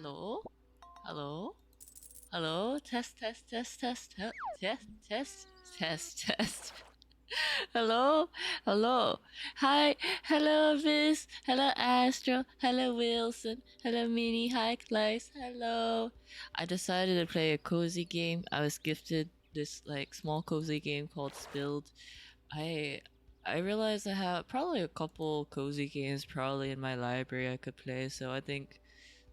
Hello? Hello? Hello? Test, test, test, test, test, test, test, test. Hello? Hello? Hi. Hello, Viz. Hello, Astro. Hello, Wilson. Hello, Mini. Hi, Clice. Hello. I decided to play a cozy game. I was gifted this like small cozy game called Spilled. I I realized I have probably a couple cozy games probably in my library I could play, so I think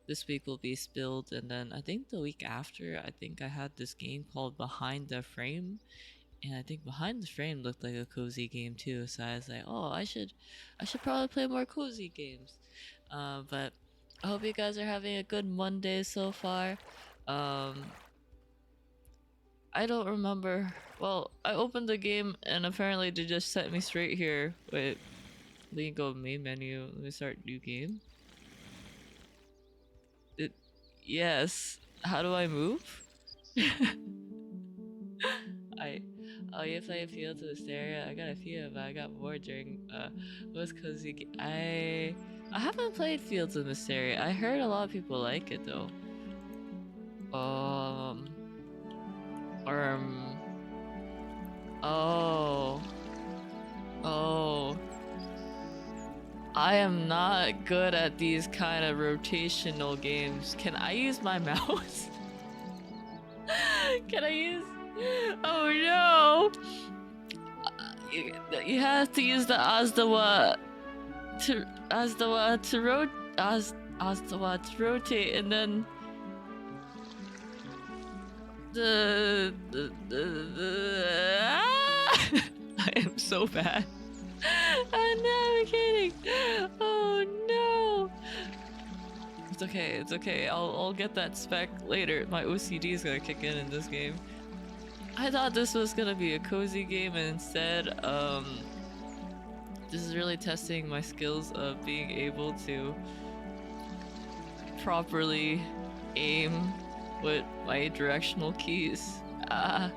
this week will be Spilled, and then I think the week after, I think I had this game called Behind the Frame, and I think Behind the Frame looked like a cozy game too. So I was like, oh, I should probably play more cozy games. But I hope you guys are having a good Monday so far. Um, I don't remember. Well, I opened the game and apparently they just set me straight here. Wait, let me go main menu. Let me start new game. It, yes. How do I move? I oh you play Fields of Hysteria? I got a few, but I got more during was cozy. I haven't played Fields of Mysteria. I heard a lot of people like it though. Um um oh oh I am not good at these kind of rotational games. Can I use my mouse? Can I use? Oh no! You have to use the Asdawa to rotate Asdawa to rotate, and then I am so bad. I'm not kidding. Oh no. It's okay. It's okay. I'll get that spec later. My OCD is gonna kick in this game. I thought this was gonna be a cozy game, and instead, this is really testing my skills of being able to properly aim with my directional keys. Ah,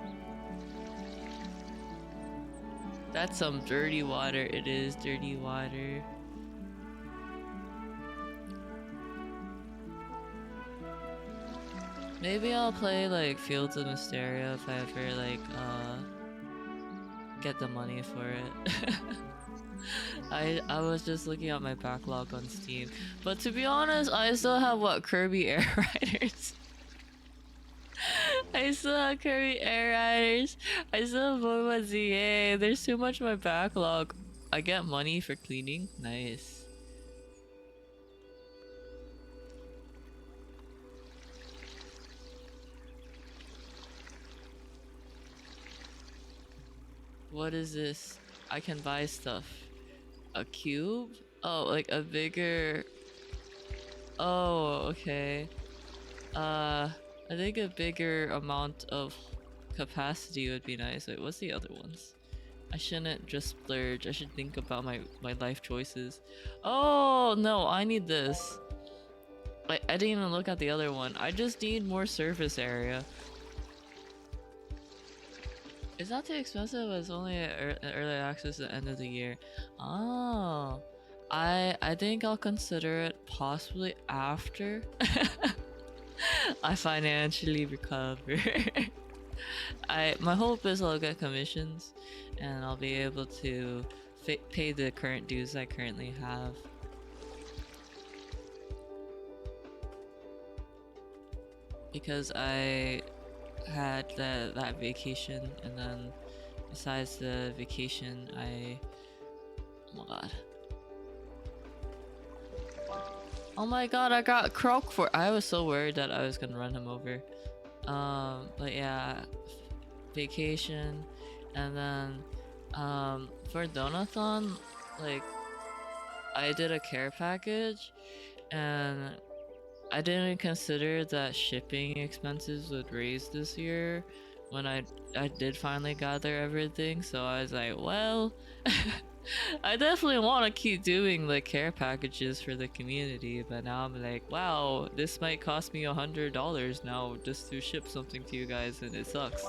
that's some dirty water. It is dirty water. Maybe I'll play like Fields of Mysteria if I ever like get the money for it. I was just looking at my backlog on Steam, but to be honest, I still have what Kirby Air Riders. I still have Kirby Air Riders. I still have Boba ZA. There's too much in my backlog. I get money for cleaning. Nice. What is this? I can buy stuff. A cube? Oh, like a bigger. Oh, okay. I think a bigger amount of capacity would be nice. Wait, what's the other ones? I shouldn't just splurge. I should think about my life choices. Oh no, I need this. I didn't even look at the other one. I just need more surface area. It's not too expensive. It's only early access at the end of the year. Oh, I think I'll consider it possibly after I financially recover. My hope is I'll get commissions, and I'll be able to pay the current dues I currently have. Because I had that vacation, and then besides the vacation, oh my god. Oh my god, I got Croc for. I was so worried that I was gonna run him over. But yeah, vacation, and then for Donathon, like I did a care package, and I didn't consider that shipping expenses would raise this year when I did finally gather everything, so I was like, well, I definitely want to keep doing like care packages for the community, but now I'm like, wow, this might cost me $100 now just to ship something to you guys, and it sucks.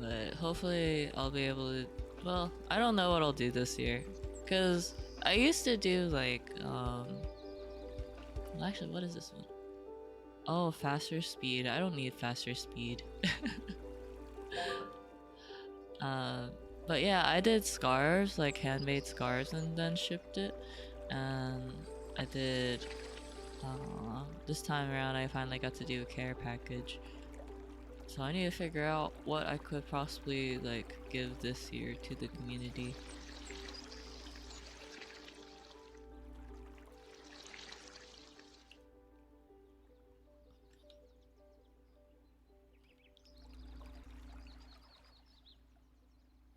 But hopefully I'll be able to Well, I don't know what I'll do this year. Because I used to do like, actually, what is this one? Oh, faster speed. I don't need faster speed. uh, but yeah, I did scarves, like handmade scarves, and then shipped it. And I did, this time around, I finally got to do a care package. So I need to figure out what I could possibly like give this year to the community.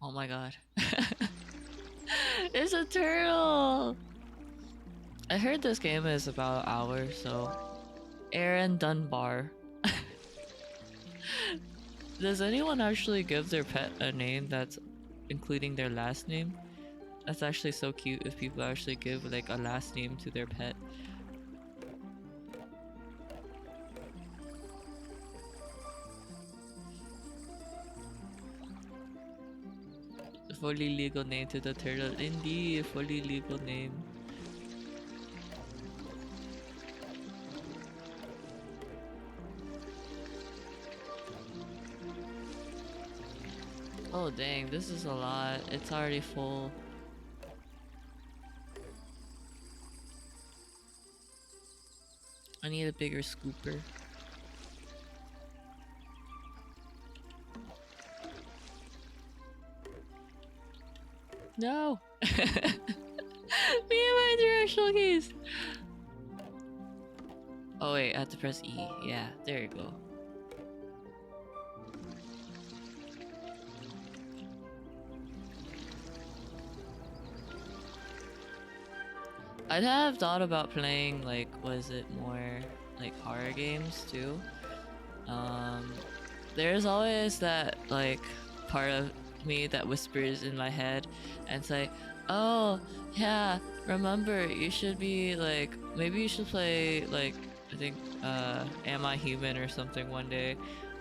Oh my god. It's a turtle! I heard this game is about hours, so Aaron Dunbar. Does anyone actually give their pet a name that's including their last name? That's actually so cute if people actually give like a last name to their pet. Fully legal name to the turtle. Indeed, fully legal name. Oh dang, this is a lot. It's already full. I need a bigger scooper. No! Me and my directional keys! Oh wait, I have to press E. Yeah, there you go. I'd have thought about playing like, was it more like horror games too? There's always that like part of me that whispers in my head and say, "Oh, yeah, remember you should be like maybe you should play like I think Am I Human or something one day.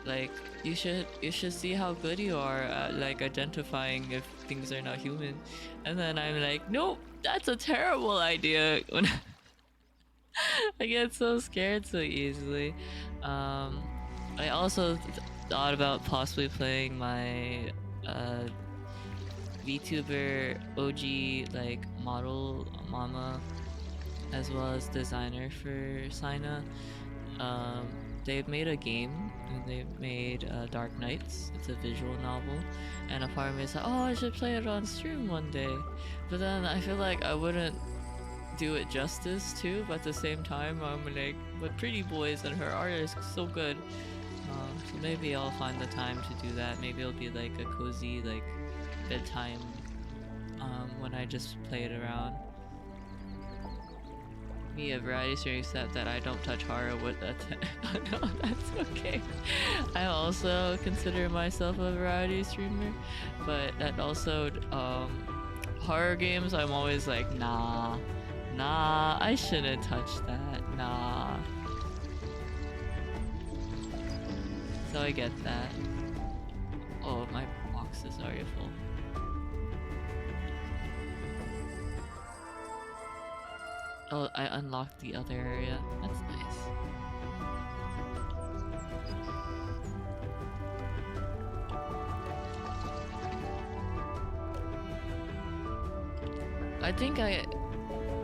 Like you should see how good you are at like identifying if things are not human." And then I'm like, "Nope, that's a terrible idea." When I get so scared so easily. I also thought about possibly playing my uh, VTuber OG like model mama as well as designer for Sina. Um, they've made a game and they've made Dark Knights. It's a visual novel, and a part of me is like, oh, I should play it on stream one day. But then I feel like I wouldn't do it justice too, but at the same time I'm like, but Pretty Boys and her art is so good. So maybe I'll find the time to do that. Maybe it'll be like a cozy like bedtime when I just play it around. Me a variety stream except that I don't touch horror with that. No, that's okay. I also consider myself a variety streamer, but that also horror games I'm always like, nah, I shouldn't touch that, nah. So I get that. Oh, my box is already full. Oh, I unlocked the other area. That's nice. I think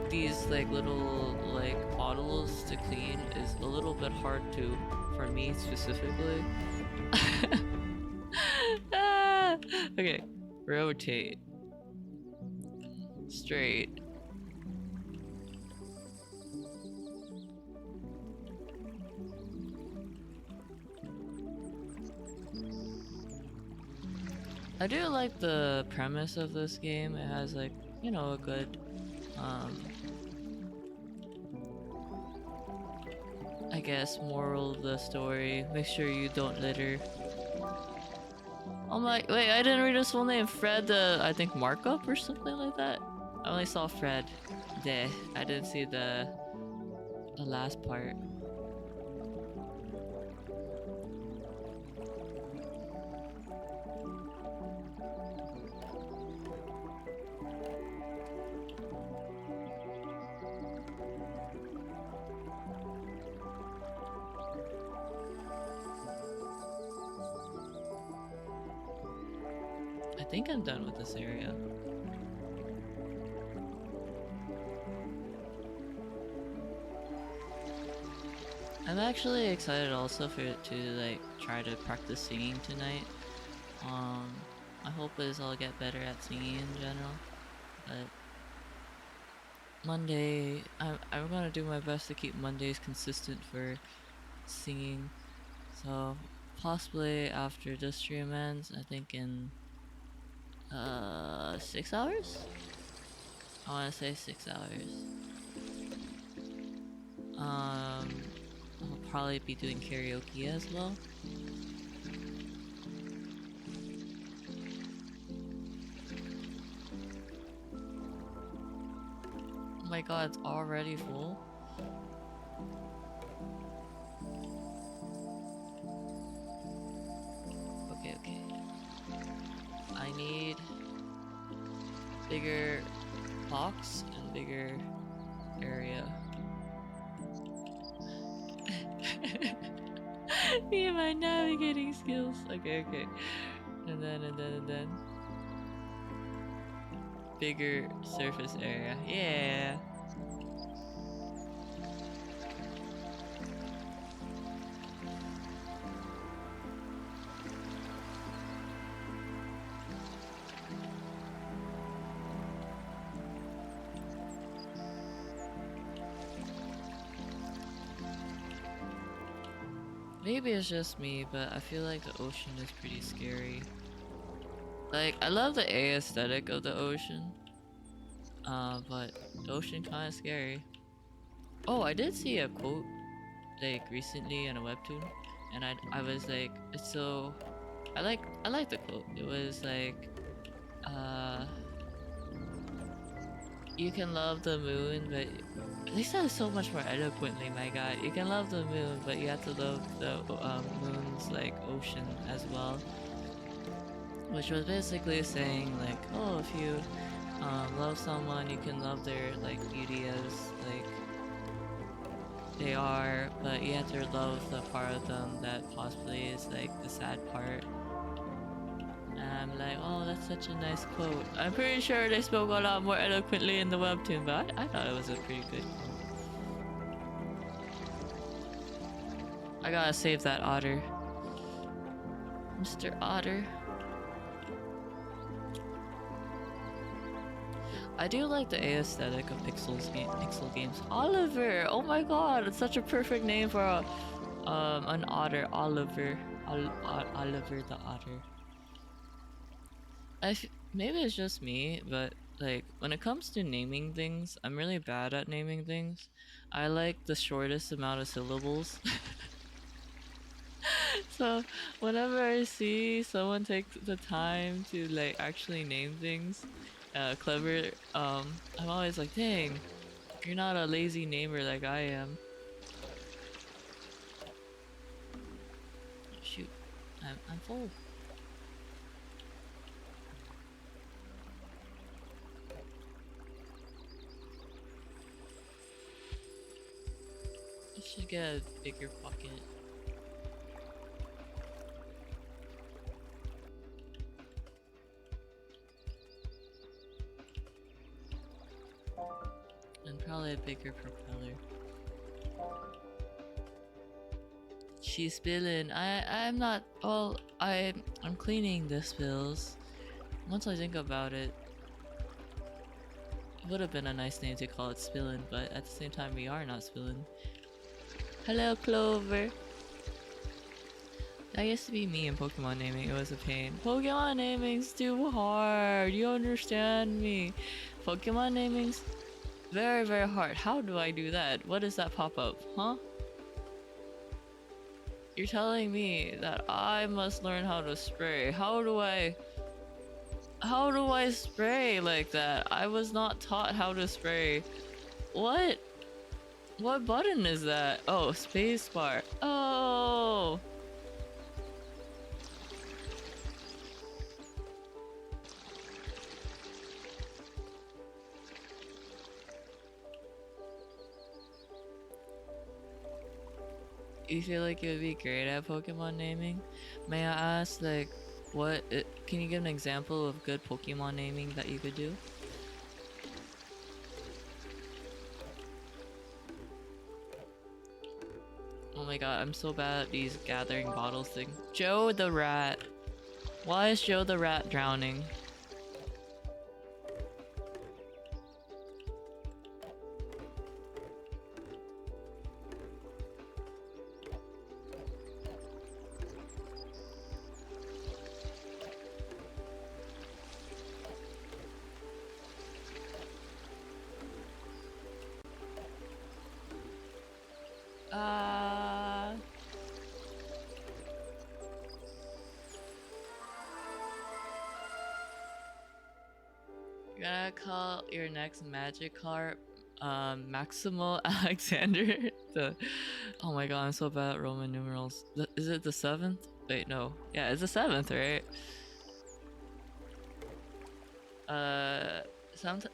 these like little like bottles to clean is a little bit hard to for me specifically. Ah, okay, rotate, straight. I do like the premise of this game. It has like, you know, a good I guess moral of the story. Make sure you don't litter. Oh my, wait, I didn't read his full name. Fred, I think Markup or something like that? I only saw Fred. There, I didn't see the last part. think I'm done with this area. I'm actually excited also to like try to practice singing tonight. My hope is I'll get better at singing in general, but Monday, I'm gonna do my best to keep Mondays consistent for singing. So possibly after this stream ends, I think in 6 hours. I want to say 6 hours. I'll probably be doing karaoke as well. Oh my god, it's already full? Okay, okay. I need bigger box and bigger area. Me and my navigating skills. Okay, okay. And then. Bigger surface area. Yeah. Maybe it's just me, but I feel like the ocean is pretty scary. Like, I love the aesthetic of the ocean. But the ocean kinda scary. Oh, I did see a quote, like, recently in a webtoon. And I was like, it's so... I like the quote. It was like, you can love the moon, but they said it so much more eloquently, my god. You can love the moon, but you have to love the moon's like ocean as well. Which was basically saying like, oh, if you love someone, you can love their like beauty as like they are, but you have to love the part of them that possibly is like the sad part. And I'm like, oh, that's such a nice quote. I'm pretty sure they spoke a lot more eloquently in the webtoon, but I thought it was a pretty good quote. I gotta save that otter. Mr. Otter. I do like the aesthetic of Pixel games. Oliver! Oh my god, it's such a perfect name for a, an otter. Oliver. Oliver the otter. Maybe it's just me, but like when it comes to naming things, I'm really bad at naming things. I like the shortest amount of syllables. So whenever I see someone take the time to like actually name things clever, I'm always like, dang, you're not a lazy namer like I am. Shoot, I'm full. I should get a bigger pocket. And probably a bigger propeller. She's spilling. I'm not. Well, I'm cleaning the spills. Once I think about it, it would have been a nice name to call it Spillin', but at the same time, we are not spilling. Hello, Clover. That used to be me in Pokemon naming. It was a pain. Pokemon naming's too hard. You understand me? Pokemon naming's very, very hard. How do I do that? What does that pop up? Huh? You're telling me that I must learn how to spray. How do I spray like that? I was not taught how to spray. What? What button is that? Oh, spacebar. Oh. You feel like you would be great at Pokemon naming? May I ask, like, Can you give an example of good Pokemon naming that you could do? Oh my god, I'm so bad at these gathering bottles thing. Joe the rat. Why is Joe the rat drowning? Uh... You're gonna call your next Magikarp, Maximo Alexander? Oh my god, I'm so bad at Roman numerals. Is it the 7th? Wait, no. Yeah, it's the 7th, right? Uh, some, for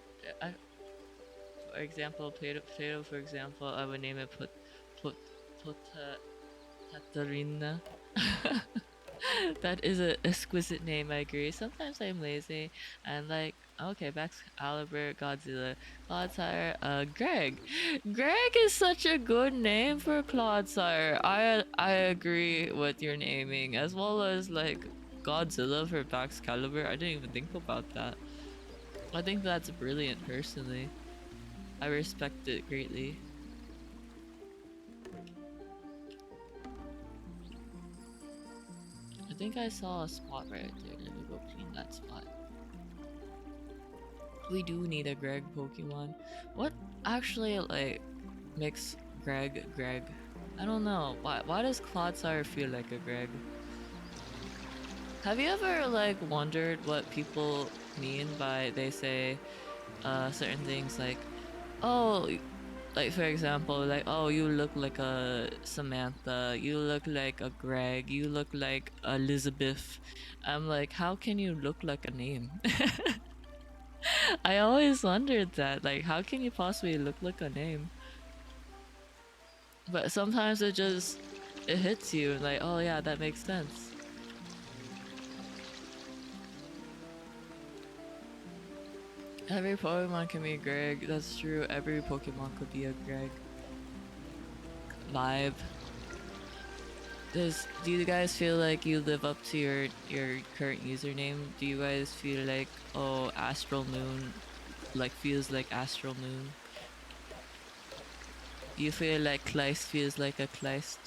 example, potato, for example, I would name it put, Tatarina. That is an exquisite name, I agree. Sometimes I'm lazy and like, okay, Excalibur, Godzilla, Clodsire, Greg. Greg is such a good name for Clodsire. I agree with your naming, as well as like Godzilla for Excalibur. I didn't even think about that. I think that's brilliant personally. I respect it greatly. I think I saw a spot right there. Let me go clean that spot. We do need a Greg Pokemon. What actually like makes Greg? I don't know. Why does Clodsire feel like a Greg? Have you ever like wondered what people mean by they say certain things like, oh, like for example, like, oh, you look like a Samantha, you look like a Greg, you look like Elizabeth. I'm like, how can you look like a name? I always wondered that, like, how can you possibly look like a name? But sometimes it hits you, like, oh yeah, that makes sense. Every Pokemon can be a Greg, that's true, every Pokemon could be a Greg. Vibe. Do you guys feel like you live up to your current username? Do you guys feel like, oh, Astral Moon like feels like Astral Moon? Do you feel like Kleist feels like a Kleist?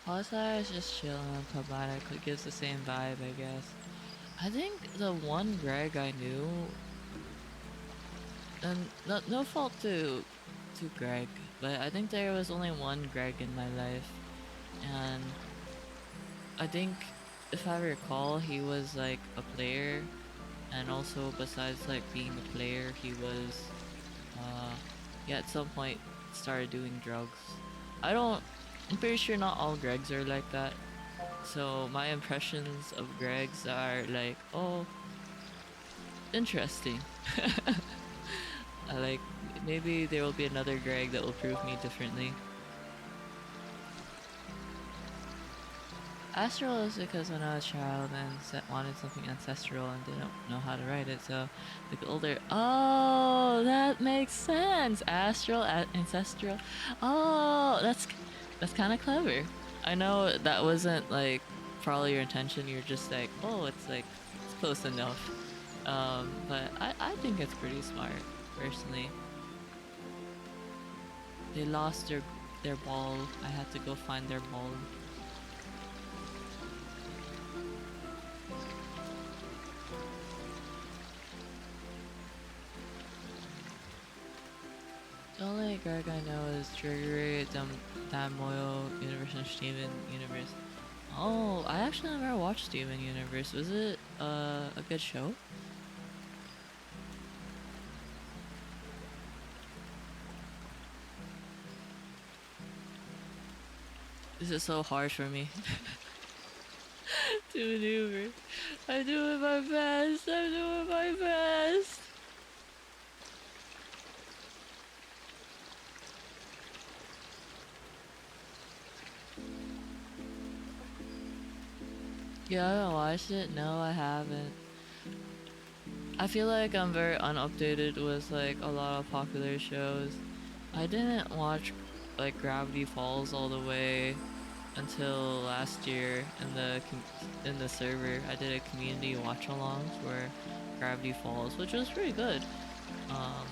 Pulsar is just chilling and Pabata gives the same vibe, I guess. I think the one Greg I knew, and no fault to Greg, but I think there was only one Greg in my life, and I think if I recall, he was like a player, and also besides like being a player, he at some point started doing drugs. I'm pretty sure not all Gregs are like that. So my impressions of Gregs are like, oh, interesting. Like, maybe there will be another Greg that will prove me differently. Astral is because when I was a child and wanted something ancestral and didn't know how to write it, so the older. Oh, that makes sense. Astral, ancestral. Oh, that's kind of clever. I know that wasn't like probably your intention. You're just like, oh, it's like it's close enough. But I think it's pretty smart, personally. They lost their ball. I had to go find their ball. The only Greg I know is Triggery, Damoyo, Universe, and Steven Universe. Oh, I actually never watched Steven Universe. Was it a good show? This is so hard for me to maneuver. I'm doing my best. I'm doing my best. Yeah, I haven't watched it. No, I haven't. I feel like I'm very unupdated with like a lot of popular shows. I didn't watch like Gravity Falls all the way until last year in the server. I did a community watch along for Gravity Falls, which was pretty good. Um,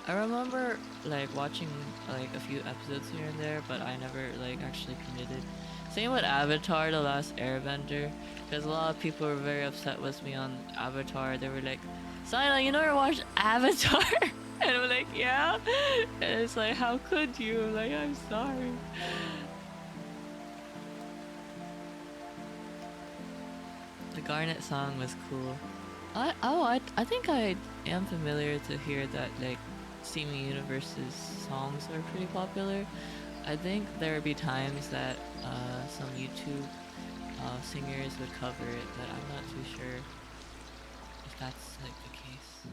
I remember like watching like a few episodes here and there, but I never like actually committed. Same with Avatar: The Last Airbender, because a lot of people were very upset with me on Avatar. They were like, "Silent, you never watched Avatar?" And I'm like, "Yeah." And it's like, "How could you?" I'm like, "I'm sorry." The Garnet song was cool. I think I am familiar to hear that like Steamy Universe's songs are pretty popular. I think there would be times that some YouTube singers would cover it, but I'm not too sure if that's like the case.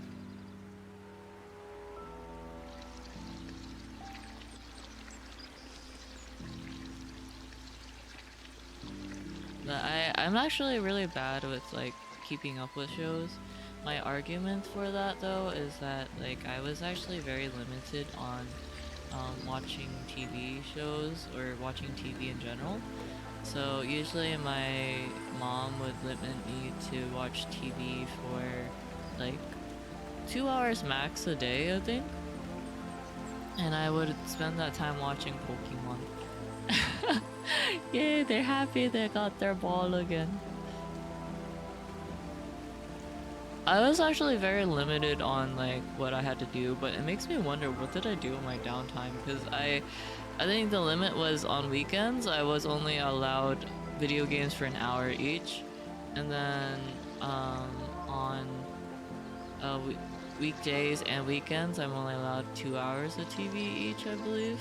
But I'm actually really bad with like keeping up with shows. My argument for that though is that like I was actually very limited on watching TV shows or watching TV in general. So usually my mom would limit me to watch TV for like 2 hours max a day, I think. And I would spend that time watching Pokemon. Yay, they're happy they got their ball again. I was actually very limited on like what I had to do, but it makes me wonder what did I do in my downtime, because I think the limit was on weekends. I was only allowed video games for an hour each, and then on uh, weekdays and weekends I'm only allowed 2 hours of TV each, I believe.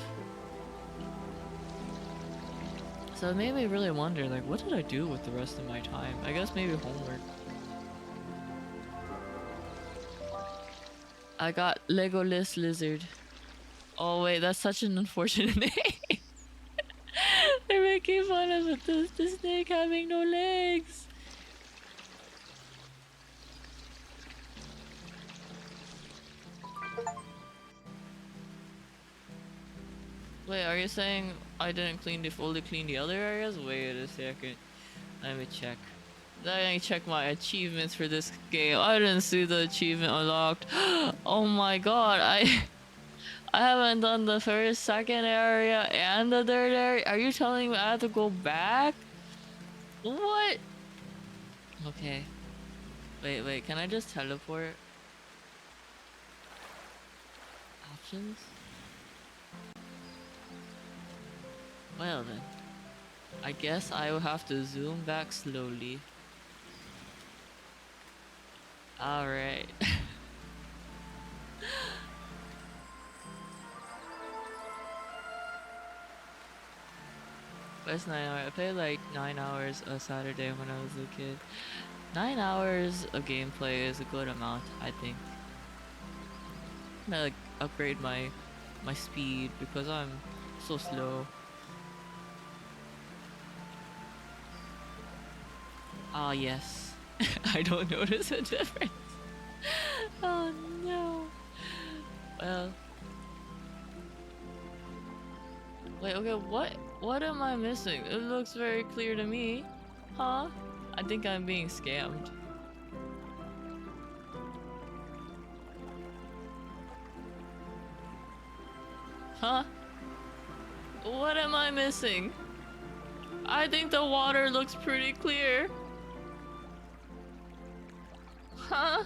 So it made me really wonder, like, what did I do with the rest of my time? I guess maybe homework. I got Legolas Lizard. Oh wait, that's such an unfortunate name. They're making fun of it, the snake having no legs. Wait, are you saying I didn't fully clean the other areas? Wait a second. Let me check. Let me check my achievements for this game. I didn't see the achievement unlocked. Oh my god, I haven't done the first, second area, and the third area. Are you telling me I have to go back? What? Okay. Wait, can I just teleport? Options? Well then. I guess I will have to zoom back slowly. Alright. What's 9 hours? I played like 9 hours a Saturday when I was a kid. 9 hours of gameplay is a good amount, I think. I'm gonna like upgrade my speed because I'm so slow. Ah yes. I don't notice a difference. Oh no. Well. Wait, okay, what am I missing? It looks very clear to me. Huh? I think I'm being scammed. Huh? What am I missing? I think the water looks pretty clear. Huh?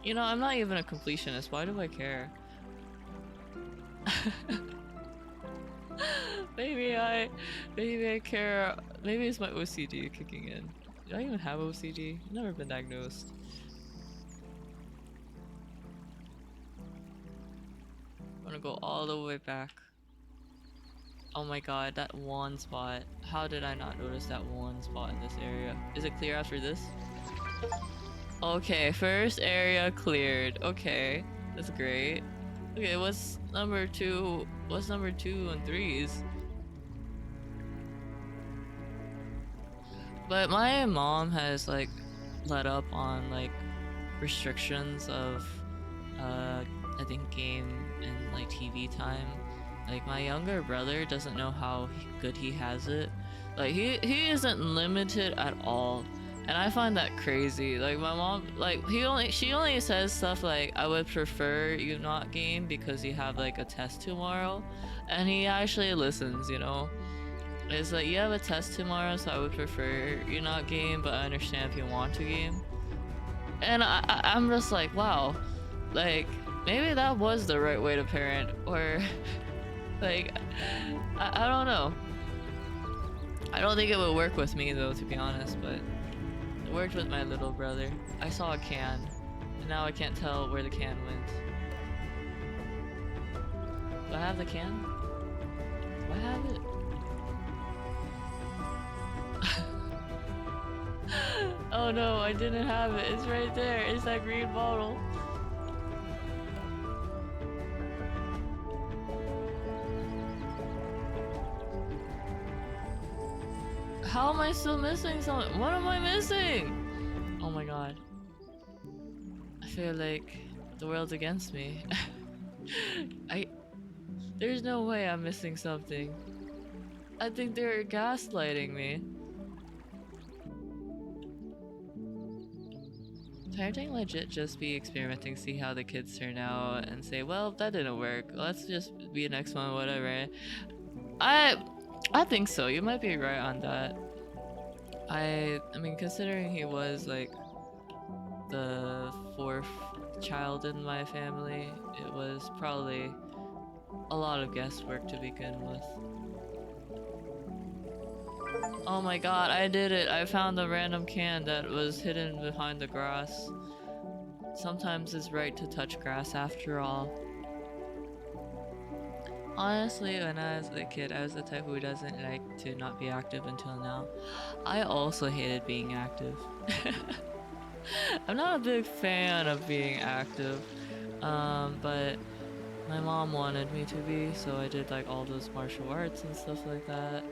You know, I'm not even a completionist. Why do I care? Maybe I care. Maybe it's my OCD kicking in. Do I even have OCD? Never been diagnosed. I'm gonna go all the way back. Oh my god, that one spot. How did I not notice that one spot in this area? Is it clear after this? Okay, first area cleared. Okay, that's great. Okay, what's number two? What's number 2 and 3s? But my mom has like let up on like restrictions of I think game and like TV time. Like my younger brother doesn't know how good he has it. Like he isn't limited at all. And I find that crazy. Like my mom, like she only says stuff like, I would prefer you not game because you have like a test tomorrow, and he actually listens, you know. It's like, you have a test tomorrow, so I would prefer you not game, but I understand if you want to game. And I'm just like, wow, like maybe that was the right way to parent, or like I don't know. I don't think it would work with me though, to be honest, but it worked with my little brother. I saw a can, and now I can't tell where the can went. Do I have the can? Do I have it? Oh no, I didn't have it. It's right there. It's that green bottle. How am I still missing something? What am I missing? Oh my god. I feel like the world's against me. There's no way I'm missing something. I think they're gaslighting me. Parenting legit just be experimenting, see how the kids turn out, and say, well, that didn't work. Let's just be the next one, whatever. I think so. You might be right on that. I mean, considering he was like the 4th child in my family, it was probably a lot of guesswork to begin with. Oh my god, I did it! I found a random can that was hidden behind the grass. Sometimes it's right to touch grass after all. Honestly, when I was a kid, I was the type who doesn't like to not be active until now. I also hated being active. I'm not a big fan of being active, but my mom wanted me to be, so I did like all those martial arts and stuff like that.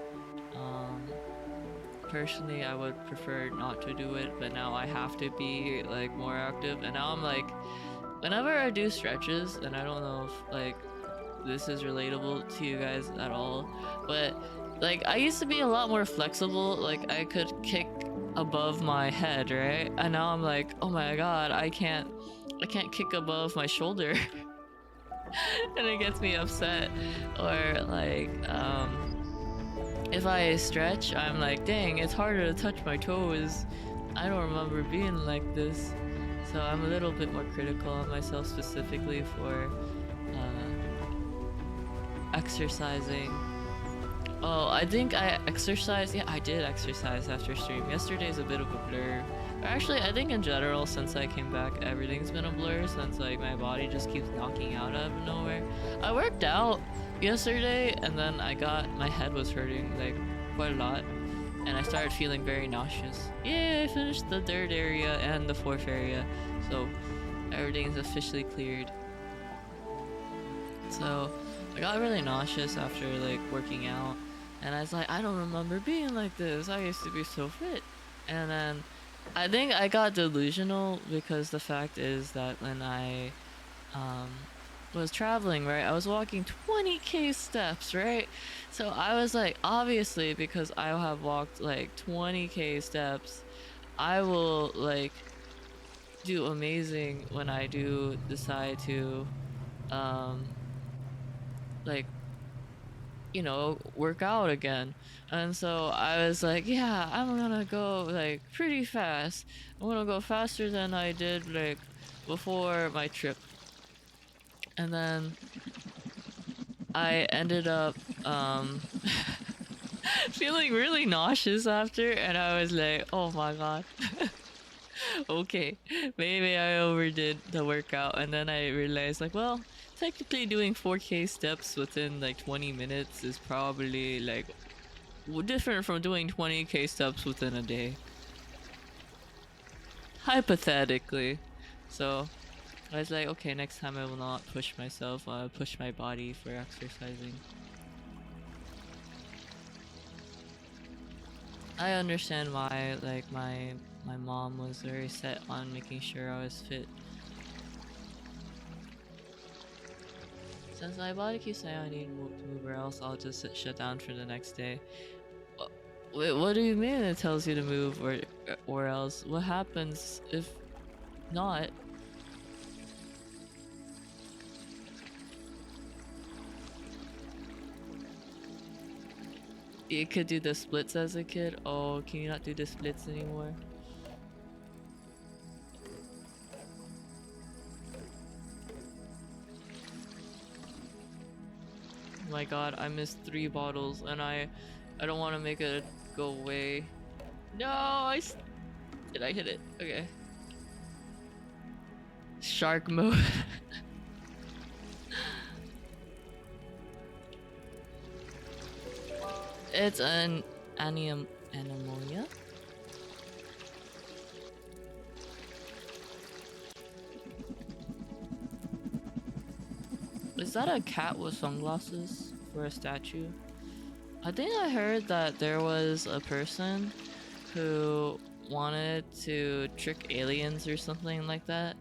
Personally, I would prefer not to do it, but now I have to be like more active, and now I'm like, whenever I do stretches, and I don't know if like this is relatable to you guys at all, but like I used to be a lot more flexible, like I could kick above my head, right? And now I'm like, oh my god, I can't kick above my shoulder. And it gets me upset. Or like if I stretch, I'm like, dang, it's harder to touch my toes. I don't remember being like this. So I'm a little bit more critical of myself, specifically for exercising. Oh, I think I exercised. Yeah, I did exercise after stream. Yesterday's a bit of a blur. Actually, I think in general, since I came back, everything's been a blur, since like my body just keeps knocking out of nowhere. I worked out yesterday, and then my head was hurting like quite a lot, and I started feeling very nauseous. Yeah, I finished the 3rd area and the 4th area, so everything's officially cleared. So I got really nauseous after like working out, and I was like, I don't remember being like this. I used to be so fit. And then I think I got delusional, because the fact is that when I was traveling, right, I was walking 20k steps, right? So I was like, obviously, because I have walked like 20k steps, I will like do amazing when I do decide to like, you know, work out again. And so I was like, yeah, I'm gonna go like pretty fast. I'm gonna go faster than I did like before my trip. And then I ended up feeling really nauseous after, and I was like, oh my god. Okay, maybe I overdid the workout, and then I realized, like, well, technically doing 4K steps within like 20 minutes is probably like different from doing 20K steps within a day, hypothetically. So I was like, okay, next time I will not push myself, push my body for exercising. I understand why, like, my mom was very set on making sure I was fit. Since my body keeps saying I need to move or else I'll just shut down for the next day. Wait, what do you mean it tells you to move or else? What happens if not? You could do the splits as a kid? Oh, can you not do the splits anymore? Oh my god, I missed 3 bottles and I don't want to make it go away. No, did I hit it? Okay. Shark mode. It's an anemonia? Is that a cat with sunglasses for a statue? I think I heard that there was a person who wanted to trick aliens or something like that,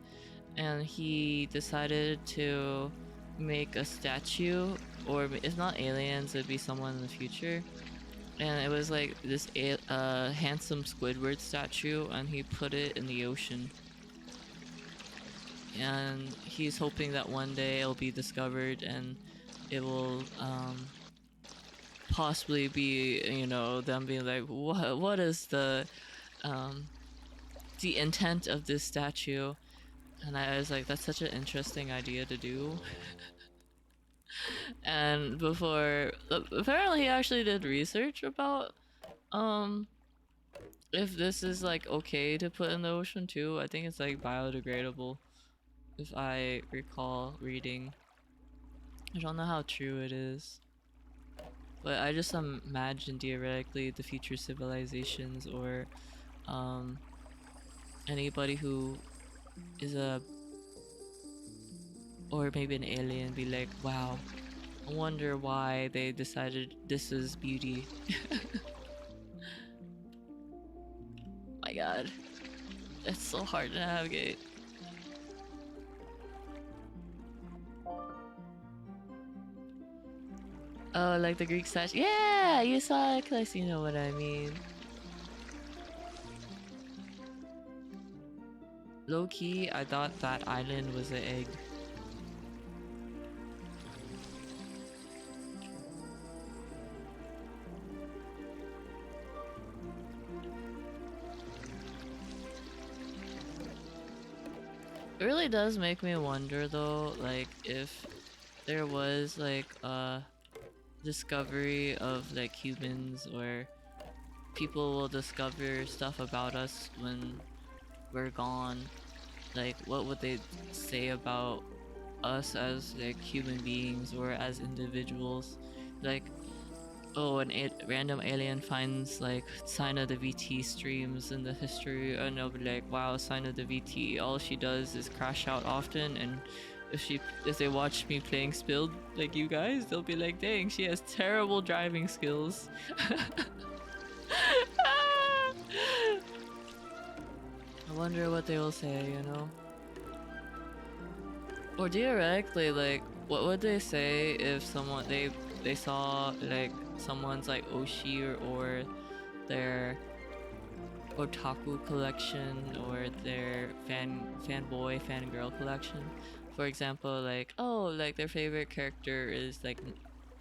and he decided to make a statue, or if not aliens, it'd be someone in the future. And it was like this handsome Squidward statue, and he put it in the ocean. And he's hoping that one day it'll be discovered and it will possibly be, you know, them being like, what is um, the intent of this statue? And I was like, that's such an interesting idea to do. And before, apparently he actually did research about um if this is like okay to put in the ocean too. I think it's like biodegradable, if I recall reading. I don't know how true it is, but I just imagine theoretically the future civilizations or um anybody who is a, or maybe an alien, be like, wow, I wonder why they decided this is beauty. My god, it's so hard to navigate. Oh, like the Greek statue? Yeah, you saw it, cause you know what I mean. Low key, I thought that island was an egg. It really does make me wonder though, like if there was like a discovery of like humans, or people will discover stuff about us when we're gone, like what would they say about us as like human beings or as individuals? Like, oh, random alien finds like sign of the VT streams in the history, and they'll be like, wow, sign of the VT, all she does is crash out often, and if they watch me playing Spilled like you guys, they'll be like, dang, she has terrible driving skills. I wonder what they will say, you know? Or theoretically, like, what would they say if someone they saw like someone's like Oshi or their otaku collection, or their fanboy fangirl collection? For example, like, oh, like their favorite character is like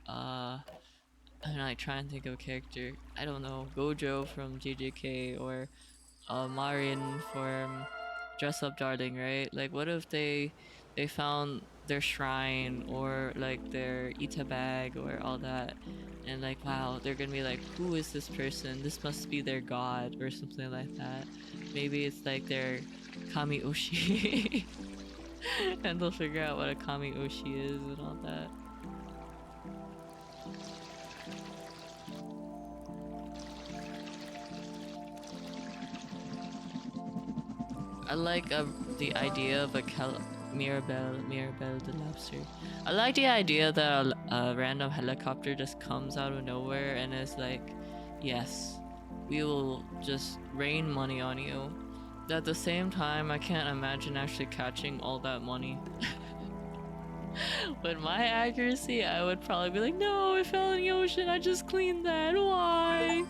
I'm like trying to think of a character. I don't know, Gojo from JJK, or Marin from Dress Up Darling, right? Like, what if they found their shrine or like their ita bag or all that, and like, wow, they're gonna be like, who is this person? This must be their god or something like that. Maybe it's like their kami oshi. And they'll figure out what a kami oshi is and all that. I like the idea of a Mirabelle the lobster. I like the idea that a random helicopter just comes out of nowhere and is like, yes, we will just rain money on you. At the same time, I can't imagine actually catching all that money. With my accuracy, I would probably be like, no, it fell in the ocean, I just cleaned that, why?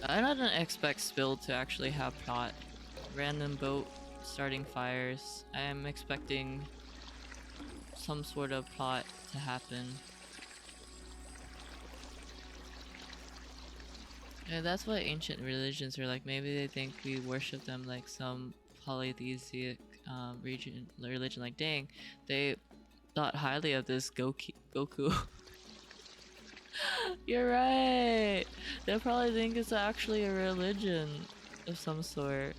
I didn't expect Spill to actually have plot. Random boat starting fires. I am expecting some sort of plot to happen. Yeah, that's what ancient religions are like. Maybe they think we worship them like some polytheistic religion. Like, dang, they thought highly of this Goku. You're right. They'll probably think it's actually a religion of some sort.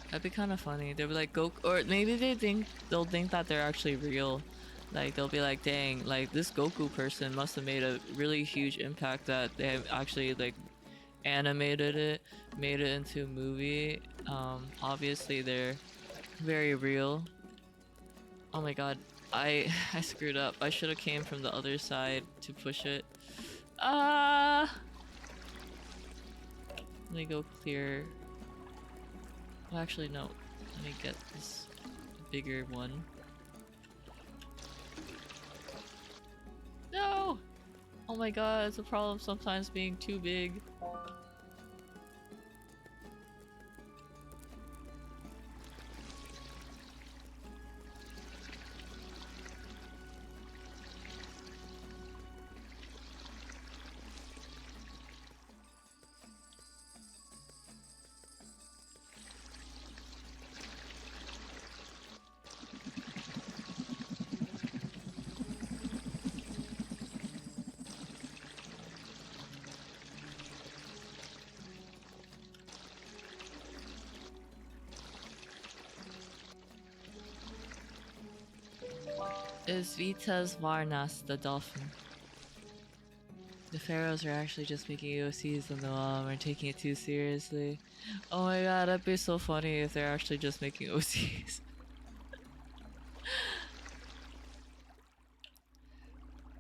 That'd be kind of funny. They'll be like Goku, or maybe they'll think that they're actually real. Like they'll be like, dang, like this Goku person must have made a really huge impact that they have actually like animated it, made it into a movie. Obviously they're very real. Oh my god, I screwed up. I should have came from the other side to push it. Ah! Let me go clear. Well, actually, no. Let me get this bigger one. No! Oh my god, it's a problem sometimes being too big. Is Vitas Varnas the dolphin? The pharaohs are actually just making AOCs on the wall and taking it too seriously. Oh my god, that'd be so funny if they're actually just making OCs.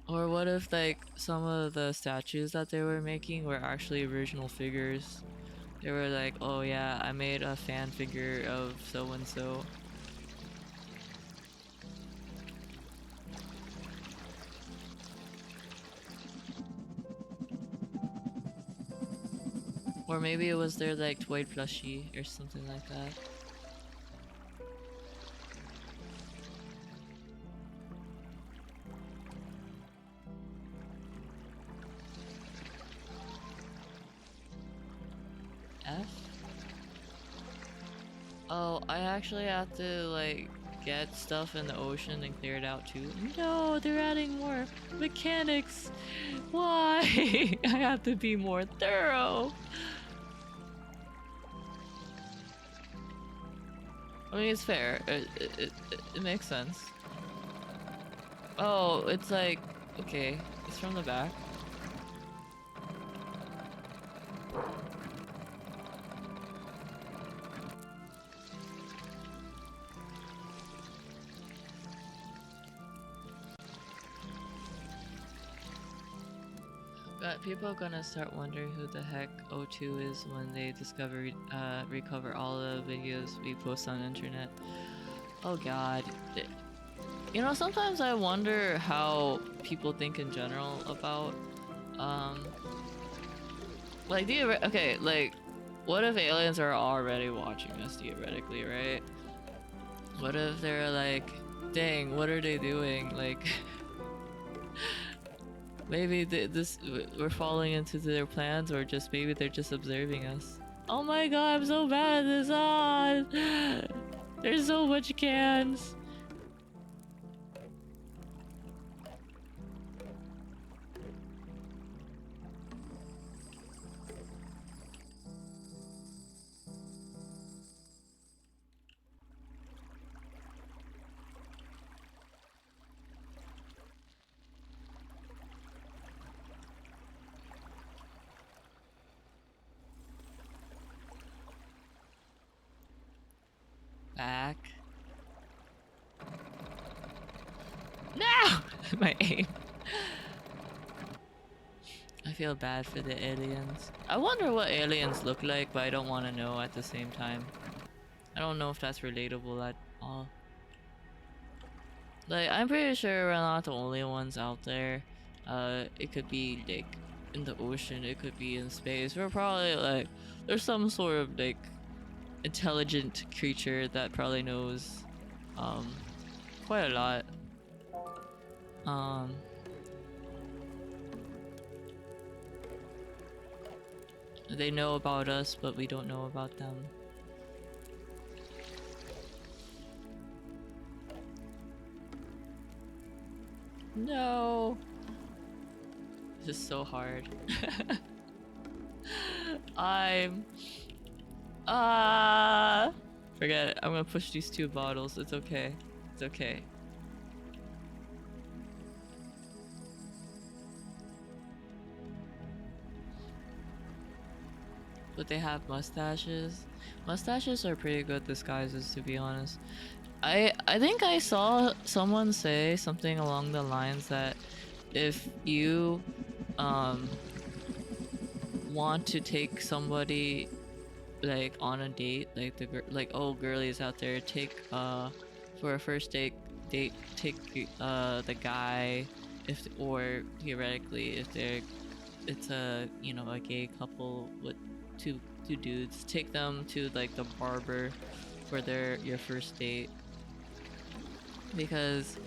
Or what if like some of the statues that they were making were actually original figures? They were like, oh yeah, I made a fan figure of so and so. Or maybe it was their like toy plushie or something like that. F? Oh, I actually have to like get stuff in the ocean and clear it out too. No, they're adding more mechanics. Why? I have to be more thorough. I mean, it's fair. It makes sense. Oh, it's like, okay, it's from the back. people are gonna start wondering who the heck O2 is when they recover all the videos we post on the internet. Oh god. You know, sometimes I wonder how people think in general about, um, like, okay, like, what if aliens are already watching us theoretically, right? What if they're like, dang, what are they doing? Like, maybe we're falling into their plans, or just maybe they're just observing us. Oh my god, I'm so bad at this. There's so much cans. Back. No! My aim. I feel bad for the aliens. I wonder what aliens look like, but I don't want to know at the same time. I don't know if that's relatable at all. Like, I'm pretty sure we're not the only ones out there. It could be, like, in the ocean, it could be in space. We're probably, like, there's some sort of, like, intelligent creature that probably knows, quite a lot. They know about us, but we don't know about them. No! This is so hard. Forget it. I'm gonna push these 2 bottles. It's okay. It's okay. But they have mustaches. Mustaches are pretty good disguises, to be honest. I think I saw someone say something along the lines that if you want to take somebody like on a date, like oh, girlies out there, take for a first take take the guy, if, or theoretically if it's a, you know, a gay couple with two dudes, take them to like the barber for your first date, because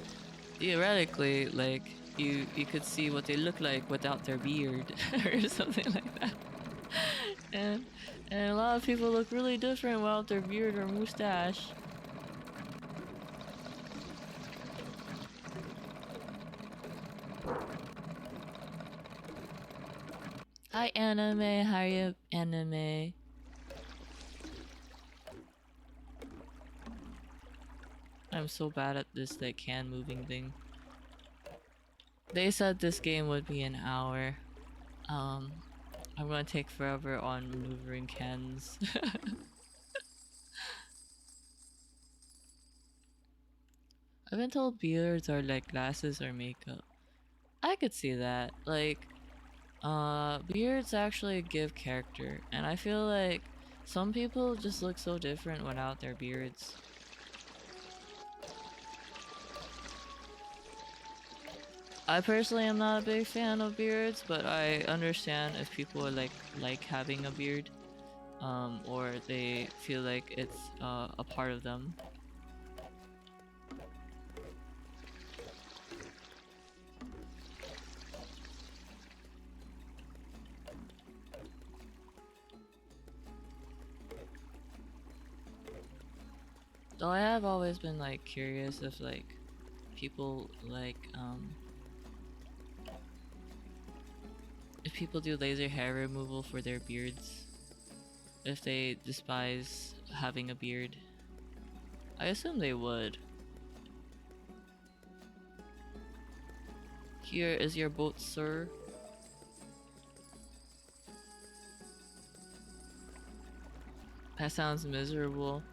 theoretically, like, you could see what they look like without their beard or something like that. and a lot of people look really different without their beard or mustache. Hi anime, how are you, anime? I'm so bad at this like can moving thing. They said this game would be an hour. I'm gonna take forever on maneuvering cans. I've been told beards are like glasses or makeup. I could see that. Like, beards actually give character, and I feel like some people just look so different without their beards. I personally am not a big fan of beards, but I understand if people are like having a beard, or they feel like it's a part of them. Though I have always been like curious if like people like if people do laser hair removal for their beards, if they despise having a beard. I assume they would. Here is your boat, sir. That sounds miserable.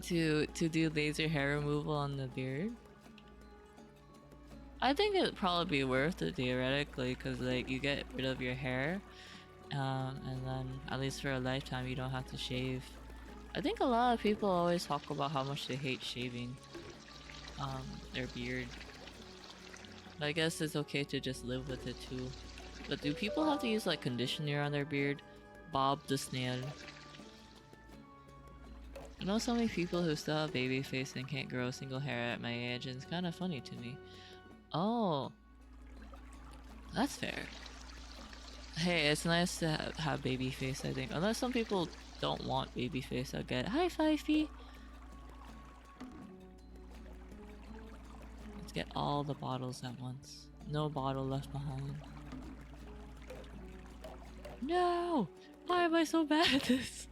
To do laser hair removal on the beard? I think it'd probably be worth it theoretically, because like you get rid of your hair, and then at least for a lifetime you don't have to shave. I think a lot of people always talk about how much they hate shaving their beard. But I guess it's okay to just live with it too. But do people have to use like conditioner on their beard? Bob the snail. I know so many people who still have baby face and can't grow a single hair at my age, and it's kind of funny to me. Oh, that's fair. Hey, it's nice to have baby face, I think. Unless some people don't want baby face, I get. Hi, Fifey! Let's get all the bottles at once. No bottle left behind. No! Why am I so bad at this?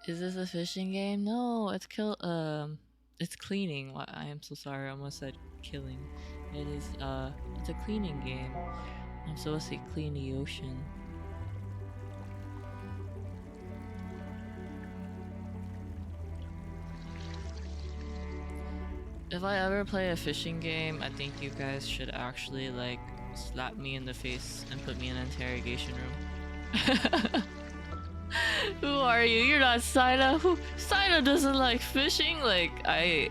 Is this a fishing game? No, it's it's cleaning. I am so sorry, I almost said killing. It is, it's a cleaning game. I'm supposed to clean the ocean. If I ever play a fishing game, I think you guys should actually, like, slap me in the face and put me in an interrogation room. Who are you? You're not Sina. Sina doesn't like fishing. Like, I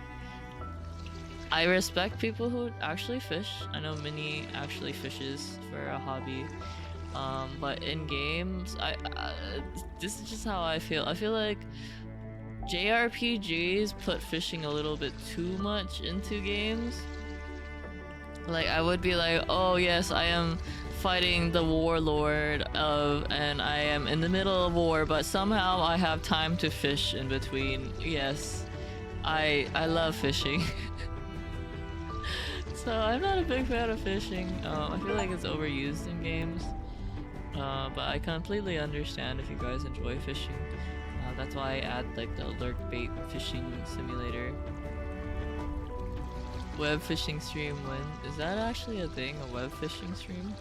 respect people who actually fish. I know Minnie actually fishes for a hobby. But in games, this is just how I feel. I feel like JRPGs put fishing a little bit too much into games. Like, I would be like, oh yes, I am fighting the warlord and I am in the middle of war, but somehow I have time to fish in between. Yes, I love fishing. So I'm not a big fan of fishing. I feel like it's overused in games. But I completely understand if you guys enjoy fishing. That's why I add like the lurk bait fishing simulator. Web fishing stream when? Is that actually a thing? A web fishing stream?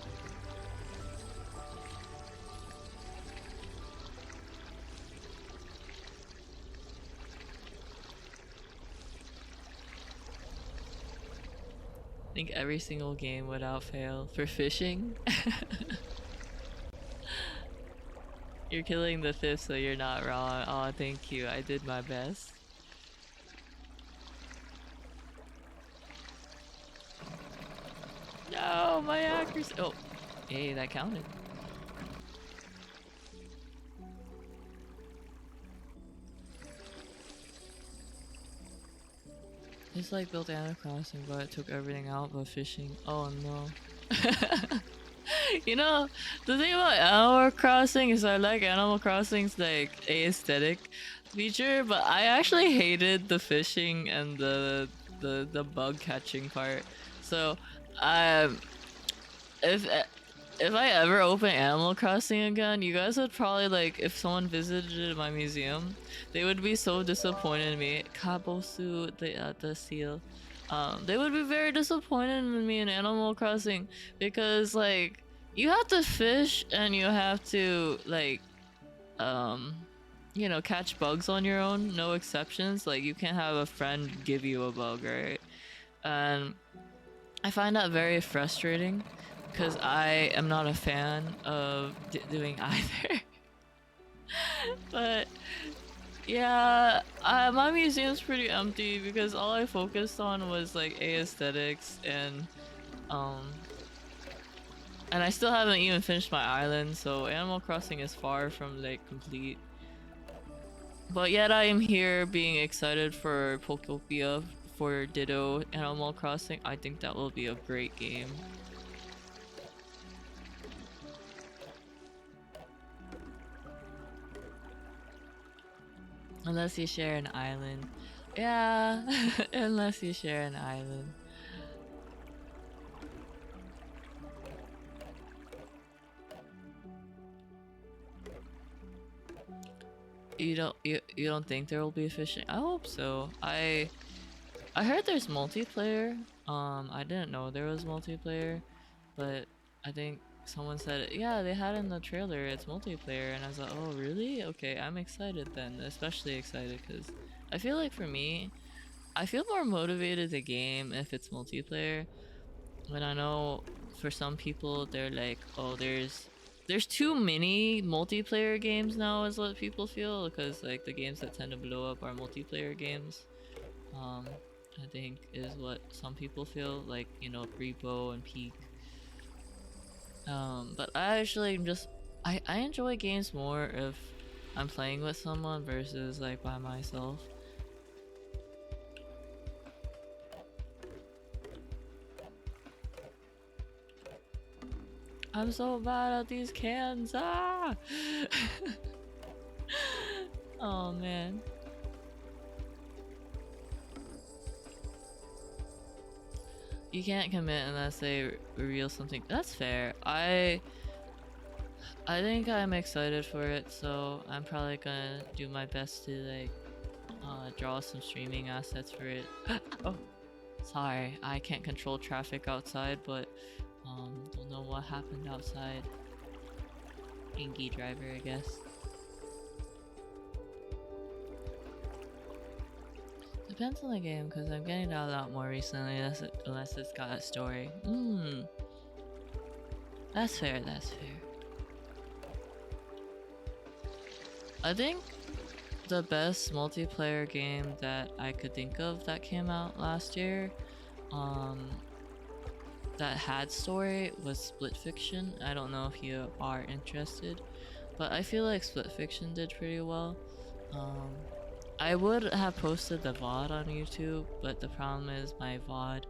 I think every single game without fail for fishing. You're killing the fifth, so you're not wrong. Oh, thank you. I did my best. No, my accuracy. Oh, hey, that counted. It's like built Animal Crossing, but it took everything out but fishing. Oh no. You know, the thing about Animal Crossing is I like Animal Crossing's like aesthetic feature, but I actually hated the fishing and the bug catching part. So, if if I ever open Animal Crossing again, you guys would probably like, if someone visited my museum, they would be so disappointed in me. Kabosu, the seal. They would be very disappointed in me in Animal Crossing because like you have to fish and you have to like you know, catch bugs on your own, no exceptions. Like you can't have a friend give you a bug, right? And I find that very frustrating because I am not a fan of doing either. But yeah, my museum's pretty empty because all I focused on was like aesthetics um and I still haven't even finished my island, so Animal Crossing is far from like complete. But yet I am here being excited for Pokopia for Ditto Animal Crossing. I think that will be a great game. Unless you share an island. Yeah, unless you share an island. you don't think there will be fishing? I hope so. I heard there's multiplayer. I didn't know there was multiplayer, but I think someone said, yeah, they had in the trailer, it's multiplayer, and I was like, oh, really? Okay, I'm excited then, especially excited because I feel like for me, I feel more motivated to game if it's multiplayer. When I know for some people, they're like, oh, there's too many multiplayer games now, is what people feel, because like the games that tend to blow up are multiplayer games. um I think is what some people feel like, you know, Repo and Peak. But I actually just I enjoy games more if I'm playing with someone versus like by myself. I'm so bad at these cans. Ah! Oh man. You can't commit unless they reveal something. That's fair. I think I'm excited for it, so I'm probably gonna do my best to like draw some streaming assets for it. Oh, sorry, I can't control traffic outside, but don't know what happened outside. Ingy driver, I guess. Depends on the game, because I'm getting that a lot more recently, unless it's got a story. That's fair, that's fair. I think the best multiplayer game that I could think of that came out last year, that had story, was Split Fiction. I don't know if you are interested, but I feel like Split Fiction did pretty well. I would have posted the VOD on YouTube, but the problem is my VOD,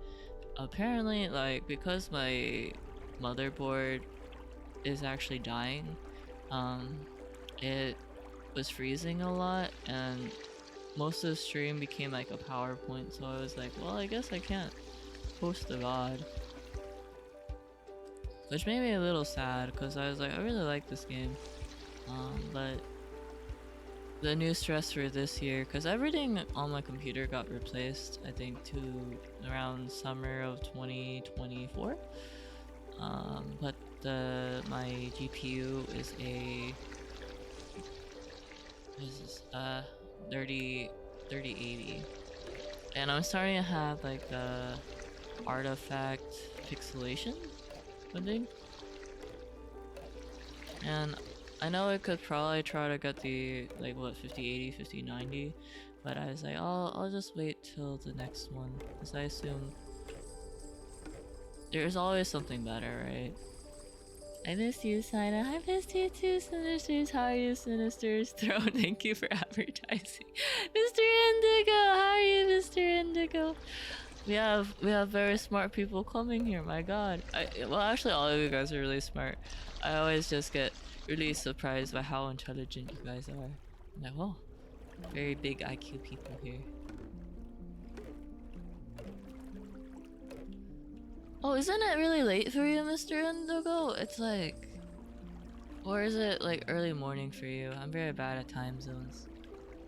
apparently, like, because my motherboard is actually dying, it was freezing a lot, and most of the stream became like a PowerPoint, so I was like, well, I guess I can't post the VOD. Which made me a little sad, because I was like, I really like this game. But the new stress for this year, because everything on my computer got replaced, I think to around summer of 2024. But my GPU is a 3080, and I'm starting to have like the artifact pixelation thing, and I know I could probably try to get the like what 5080, 5090, but I was like, I'll just wait till the next one, because I assume there's always something better, right? I missed you, Sina. I missed you too, Sinisters. How are you, Sinisters? Throne, thank you for advertising. Mr. Indigo, how are you, Mr. Indigo? We have very smart people coming here, my god. Well, actually, all of you guys are really smart. I always just get really surprised by how intelligent you guys are. I'm like, whoa, very big IQ people here. Oh, isn't it really late for you, Mr. Indigo? It's like... Or is it like early morning for you? I'm very bad at time zones.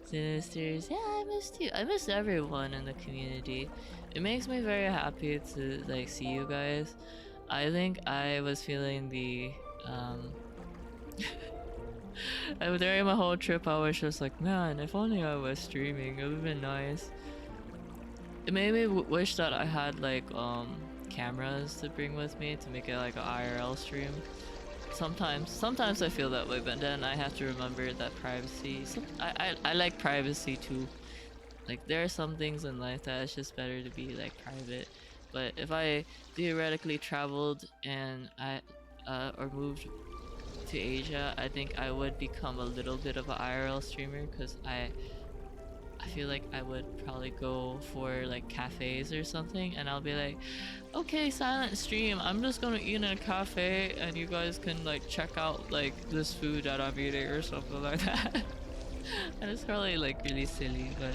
Sinisters, yeah, I missed you. I missed everyone in the community. It makes me very happy to like see you guys. I think I was feeling the... during my whole trip, I was just like, man, if only I was streaming, it would've been nice. It made me wish that I had like cameras to bring with me to make it like an IRL stream. Sometimes I feel that way, but then I have to remember that privacy. I like privacy too. Like there are some things in life that it's just better to be like private. But if I theoretically traveled and I or moved to Asia, I think I would become a little bit of an IRL streamer, because I feel like I would probably go for like cafes or something, and I'll be like, okay, silent stream, I'm just gonna eat in a cafe and you guys can like check out like this food that I'm eating or something like that. And it's probably like really silly, but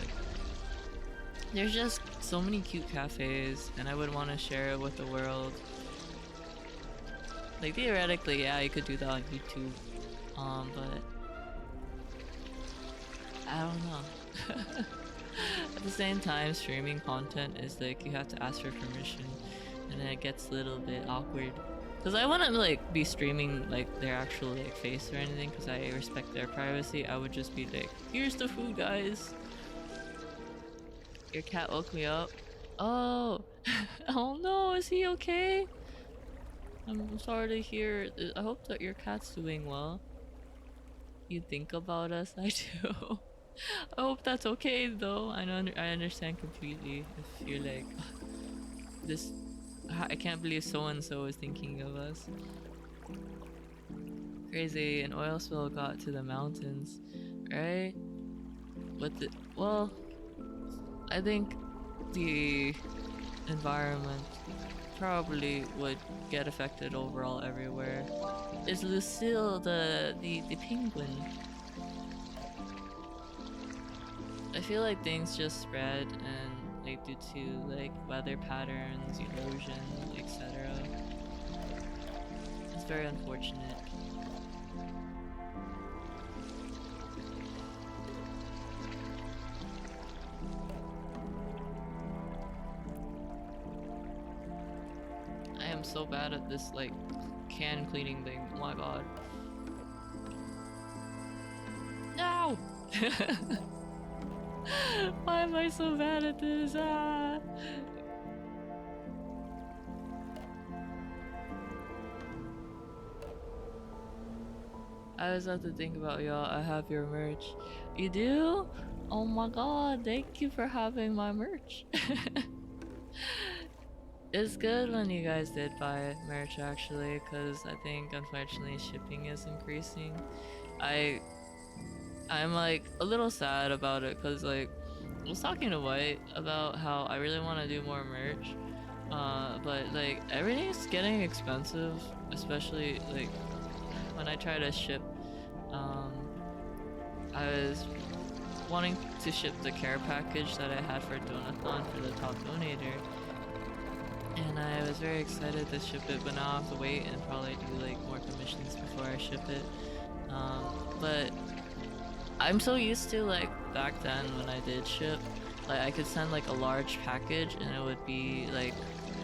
there's just so many cute cafes and I would want to share it with the world. Like theoretically, yeah, you could do that on YouTube, but I don't know. At the same time, streaming content is like you have to ask for permission, and then it gets a little bit awkward. Cause I wouldn't like be streaming like their actual like face or anything, cause I respect their privacy. I would just be like, "Here's the food, guys." Your cat woke me up. Oh, oh no, is he okay? I'm sorry to hear. I hope that your cat's doing well. You think about us, I do. I hope that's okay though. I know I understand completely if you're like this. I can't believe so and so is thinking of us. Crazy, an oil spill got to the mountains, right? With the well, I think the environment probably would get affected overall everywhere. Is Lucille the penguin? I feel like things just spread and like due to like weather patterns, erosion, etc. It's very unfortunate. I am so bad at this like can cleaning thing. Oh my god. No! Why am I so bad at this? Ah! I always have to think about y'all. I have your merch. You do? Oh my god, thank you for having my merch. It's good when you guys did buy merch actually, because I think unfortunately shipping is increasing. I'm like a little sad about it because like I was talking to White about how I really want to do more merch, but like everything's getting expensive, especially like when I try to ship. Um, I was wanting to ship the care package that I had for Donathon for the top donator, and I was very excited to ship it, but now I have to wait and probably do like more commissions before I ship it. But I'm so used to like back then when I did ship, like I could send like a large package and it would be like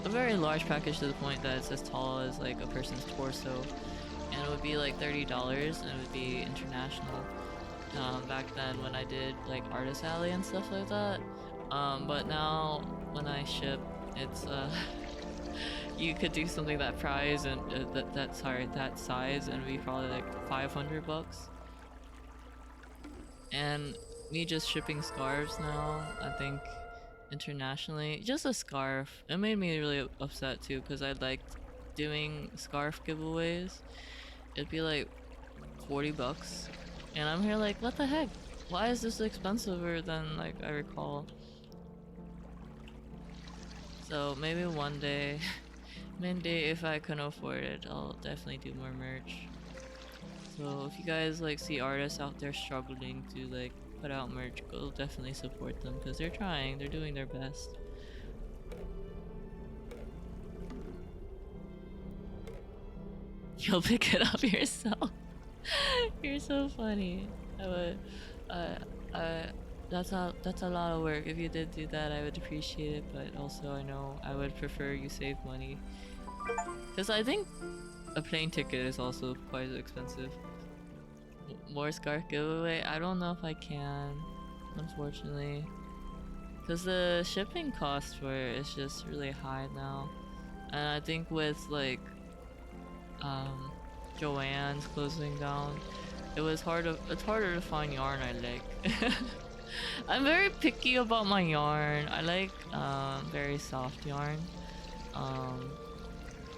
a very large package to the point that it's as tall as like a person's torso, and it would be like $30 and it would be international. Back then when I did like Artist Alley and stuff like that. But now when I ship, it's you could do something that price and that size and it'd be probably like $500. And me just shipping scarves now, I think internationally, just a scarf, it made me really upset too because I liked doing scarf giveaways. It'd be like $40, and I'm here like, what the heck? Why is this expensiver than like I recall? So maybe one day, maybe if I can afford it, I'll definitely do more merch. So if you guys like see artists out there struggling to like put out merch, go definitely support them because they're trying, they're doing their best. You'll pick it up yourself. You're so funny. I would, uh, uh, that's a lot of work. If you did do that, I would appreciate it. But also, I know I would prefer you save money, because I think a plane ticket is also quite expensive. More scarf giveaway? I don't know if I can, unfortunately, because the shipping cost for it is just really high now, and I think with like Joann's closing down, it's harder to find yarn I like. I'm very picky about my yarn. I like very soft yarn.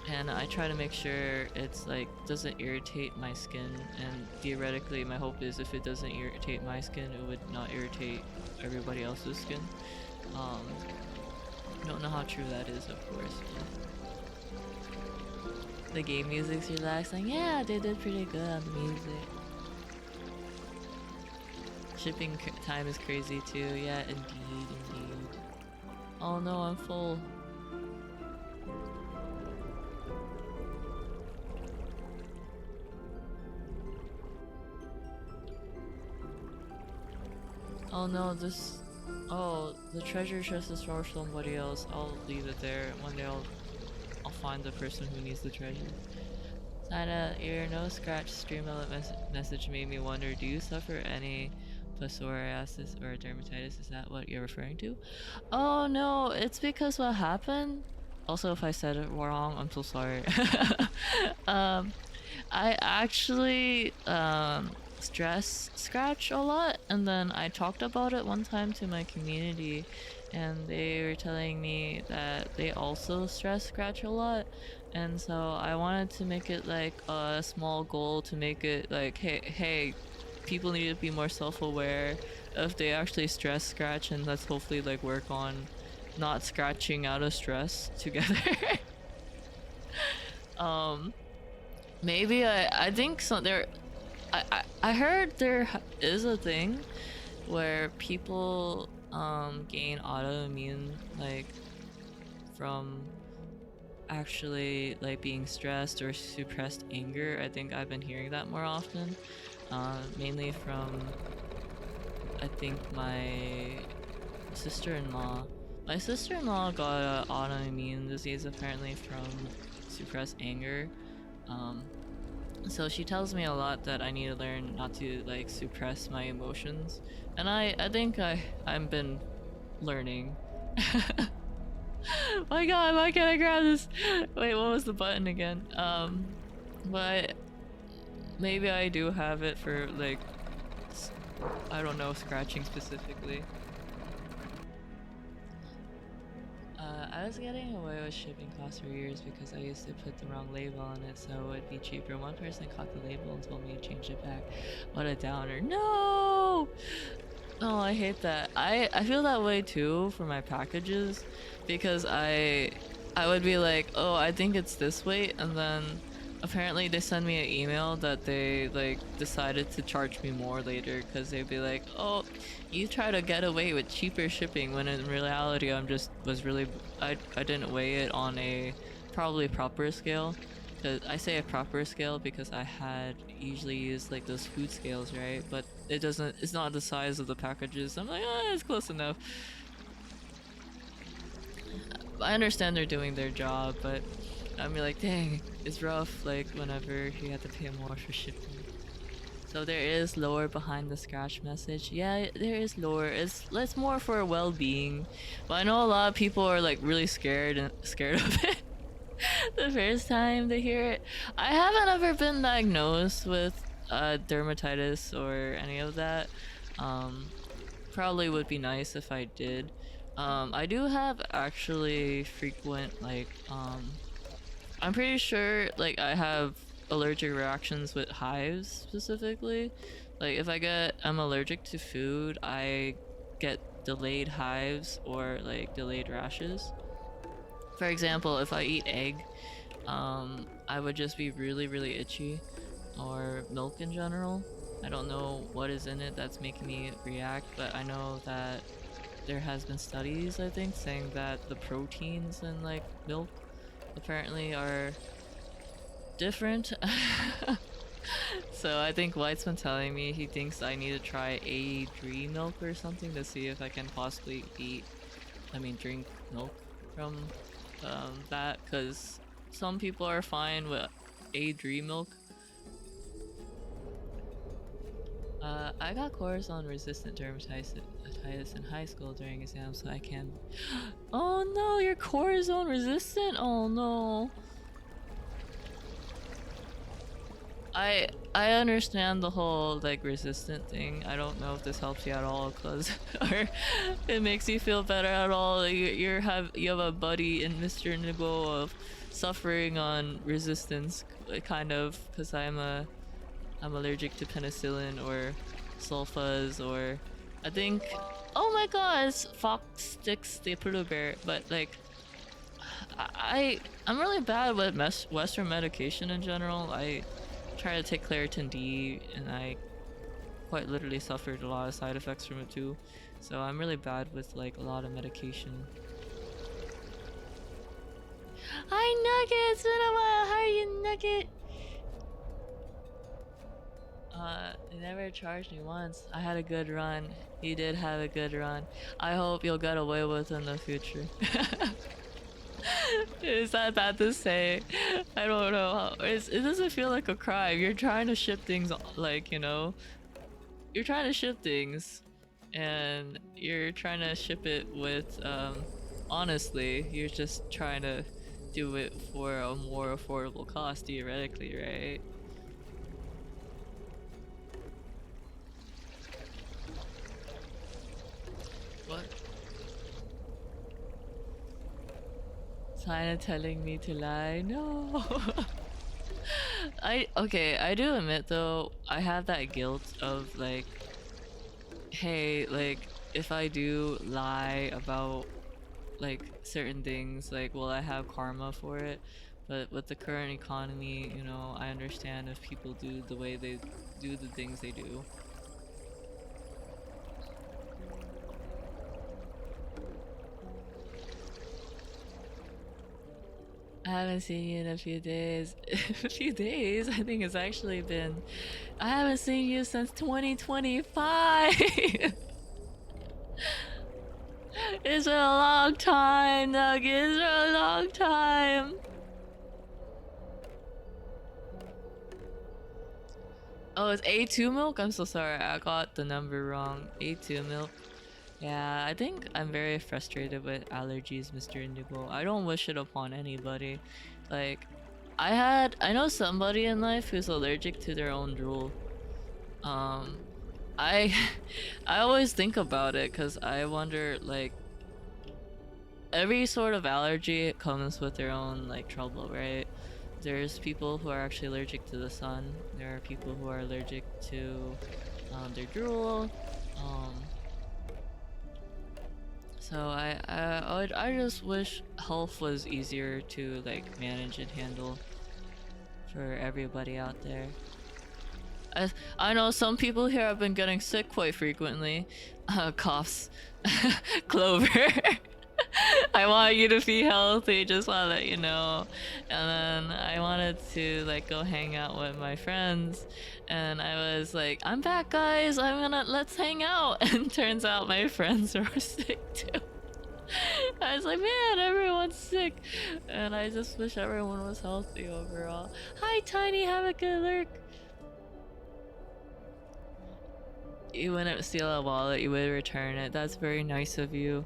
And I try to make sure it's like doesn't irritate my skin, and theoretically my hope is if it doesn't irritate my skin, it would not irritate everybody else's skin. I don't know how true that is, of course. The game music's relaxing. Yeah, they did pretty good on the music. Shipping time is crazy too. Yeah, indeed, indeed. Oh no, I'm full. Oh no, this. Oh, the treasure chest is for somebody else. I'll leave it there. One day I'll find the person who needs the treasure. Sana, your no scratch streamlet message made me wonder, do you suffer any psoriasis or dermatitis? Is that what you're referring to? Oh no, it's because what happened? Also, if I said it wrong, I'm so sorry. um, I actually stress scratch a lot, and then I talked about it one time to my community, and they were telling me that they also stress scratch a lot, and so I wanted to make it like a small goal to make it like, hey, people need to be more self-aware if they actually stress scratch, and let's hopefully like work on not scratching out of stress together. um Maybe I think so. I heard there is a thing where people gain autoimmune like from actually like being stressed or suppressed anger. I think I've been hearing that more often, mainly from I think my sister-in-law. My sister-in-law got an autoimmune disease apparently from suppressed anger. Um, So she tells me a lot that I need to learn not to like suppress my emotions, and I think I've been learning. My God, why can't I grab this? Wait, what was the button again? But maybe I do have it for like I don't know, scratching specifically. I was getting away with shipping costs for years because I used to put the wrong label on it so it would be cheaper. One person caught the label and told me to change it back. What a downer. No! Oh, I hate that. I feel that way too for my packages because I would be like, oh, I think it's this weight, and then apparently they send me an email that they like decided to charge me more later because they'd be like, oh, you try to get away with cheaper shipping when in reality I didn't weigh it on a probably proper scale. Cause I say a proper scale because I had usually used like those food scales, right? But it's not the size of the packages. I'm like, ah, it's close enough. I understand they're doing their job, but I'm like, dang, it's rough. Like whenever you have to pay more for shipping. So there is lore behind the scratch message. Yeah, there is lore. It's more for well-being, but I know a lot of people are like really scared of it. The first time they hear it. I haven't ever been diagnosed with dermatitis or any of that. Um, Probably would be nice if I did. I do have actually frequent like I'm pretty sure like I have allergic reactions with hives specifically. Like if I'm allergic to food, I get delayed hives or like delayed rashes. For example, if I eat egg, I would just be really itchy, or milk in general. I don't know what is in it that's making me react, but I know that there has been studies, I think, saying that the proteins in like milk apparently are different. So I think White's been telling me he thinks I need to try A3 milk or something to see if I can possibly drink milk from that, because some people are fine with A3 milk. I got cortisone resistant dermatitis in high school during exams, so I can. Oh no, you're cortisone resistant? Oh no. I understand the whole like resistant thing. I don't know if this helps you at all, cause or it makes you feel better at all. You have a buddy in Mr. Nigo of suffering on resistance, kind of, cause I'm allergic to penicillin or sulfas, or I think, oh my god, it's fox sticks the polar bear. But like I'm really bad with Western medication in general. I try to take Claritin D, and I quite literally suffered a lot of side effects from it too. So I'm really bad with like a lot of medication. Hi Nugget, it's been a while. How are you, Nugget? They never charged me once. I had a good run. He did have a good run. I hope you'll get away with in the future. Is that bad to say? I don't know. It doesn't feel like a crime. You're trying to ship things, like, you know, you're trying to ship things, and you're trying to ship it with, honestly, you're just trying to do it for a more affordable cost, theoretically, right? What? China telling me to lie? No. I do admit though, I have that guilt of like, hey, like if I do lie about like certain things, like will I have karma for it? But with the current economy, you know, I understand if people do the way they do the things they do. I haven't seen you in a few days. A few days? I think it's actually been. I haven't seen you since 2025! It's been a long time, Nugget. It's been a long time. Oh, it's A2 milk? I'm so sorry. I got the number wrong. A2 milk. Yeah, I think I'm very frustrated with allergies, Mr. Indigo. I don't wish it upon anybody. Like, I know somebody in life who's allergic to their own drool. Um, I, I always think about it because I wonder, like, every sort of allergy comes with their own, like, trouble, right? There's people who are actually allergic to the sun. There are people who are allergic to their drool. Um, So I just wish health was easier to like manage and handle for everybody out there. I know some people here have been getting sick quite frequently. Coughs. Clover. I want you to be healthy, just want to let you know. And then I wanted to like go hang out with my friends, and I was like, I'm back guys, let's hang out. And turns out my friends were sick too. I was like, man, everyone's sick. And I just wish everyone was healthy overall. Hi Tiny, have a good lurk. You wouldn't steal a wallet, you would return it. That's very nice of you.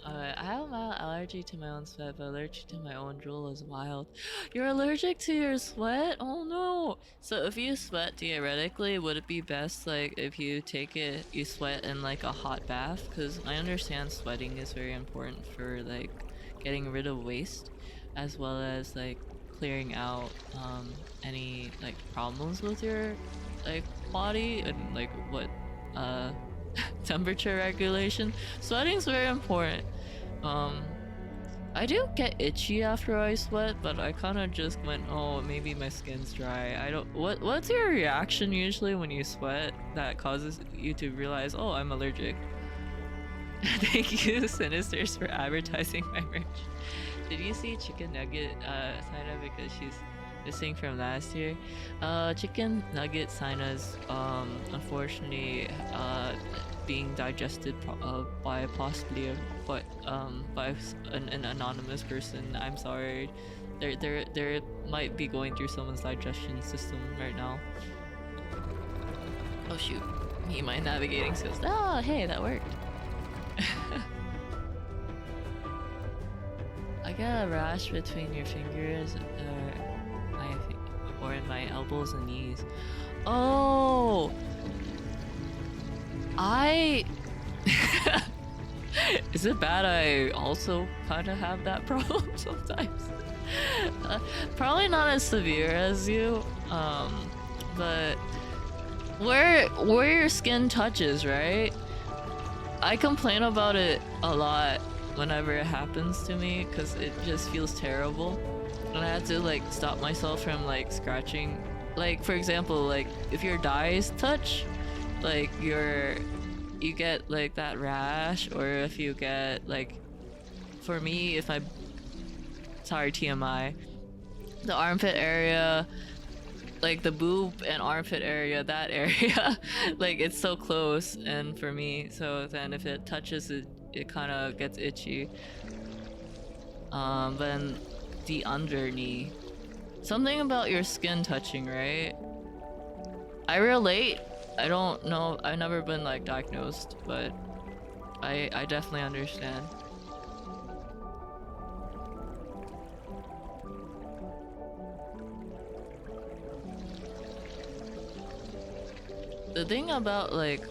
I have a mild allergy to my own sweat, but allergic to my own drool is wild. You're allergic to your sweat? Oh no! So if you sweat, theoretically, would it be best, like, if you take it, you sweat in, like, a hot bath? Because I understand sweating is very important for, like, getting rid of waste, as well as, like, clearing out, any, like, problems with your, like, body, and, like, what, temperature regulation. Sweating's very important. Um, I do get itchy after I sweat, but I kind of just went, oh, maybe my skin's dry. I don't. What's your reaction usually when you sweat that causes you to realize, oh, I'm allergic? Thank you, Sinisters, for advertising my merch. Did you see Chicken Nugget sign up because she's missing from last year? Chicken Nugget Sina's unfortunately being digested by possibly by an anonymous person. I'm sorry. There might be going through someone's digestion system right now. Oh shoot. Me, my navigating skills. Oh, hey, that worked. I got a rash between your fingers, or in my elbows and knees. Oh, Is it bad I also kind of have that problem sometimes? Probably not as severe as you, but where your skin touches, right? I complain about it a lot whenever it happens to me because it just feels terrible. And I had to like stop myself from like scratching. Like for example, like if your dyes touch, like you get like that rash, or if you get like, for me, if I, sorry TMI, the armpit area like the boob and armpit area, that area, like it's so close, and for me, so then if it touches it, it kind of gets itchy. Then the under knee, something about your skin touching, right? I relate. I don't know. I've never been like diagnosed, but I definitely understand. The thing about like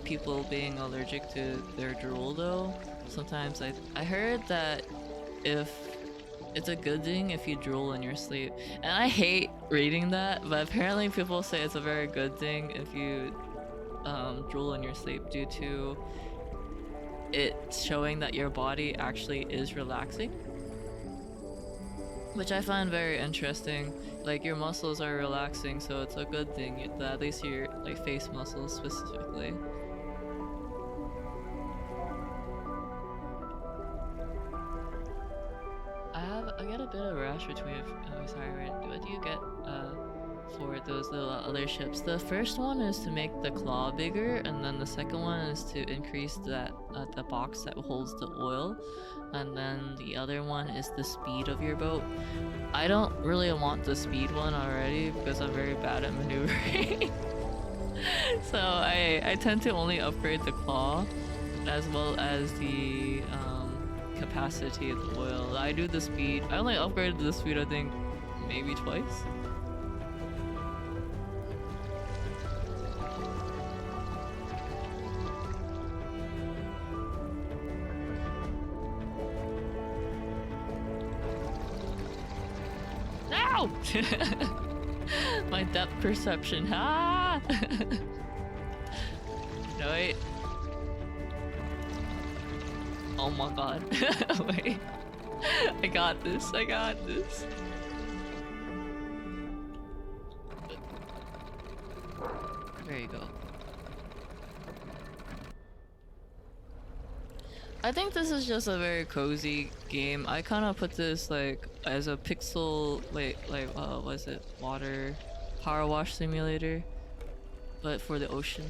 people being allergic to their drool though, sometimes I heard that if it's a good thing if you drool in your sleep. And I hate reading that, but apparently people say it's a very good thing if you drool in your sleep due to it showing that your body actually is relaxing. Which I find very interesting. Like your muscles are relaxing, so it's a good thing that at least your like face muscles specifically. I get a bit of rash between. Oh, sorry, right? What do you get for those little other ships? The first one is to make the claw bigger, and then the second one is to increase that the box that holds the oil, and then the other one is the speed of your boat. I don't really want the speed one already because I'm very bad at maneuvering. So I tend to only upgrade the claw as well as the capacity of the oil. I do the speed. I only upgraded the speed I think maybe twice. No! My depth perception. Ah! No, wait. Oh my god. Wait. I got this. I got this. There you go. I think this is just a very cozy game. I kind of put this like as a pixel like what is it? Water power wash simulator, but for the ocean.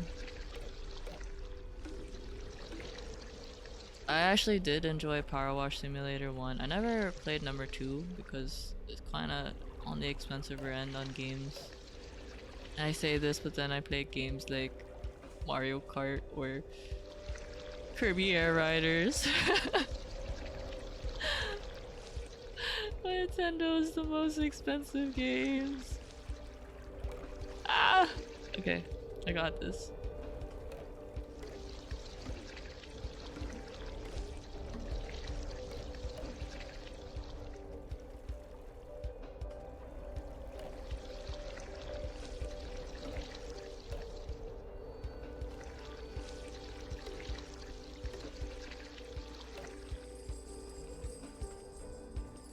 I actually did enjoy Power Wash Simulator 1. I never played number 2 because it's kind of on the expensive end on games. And I say this, but then I play games like Mario Kart or Kirby Air Riders. Nintendo's the most expensive games. Ah! Okay, I got this.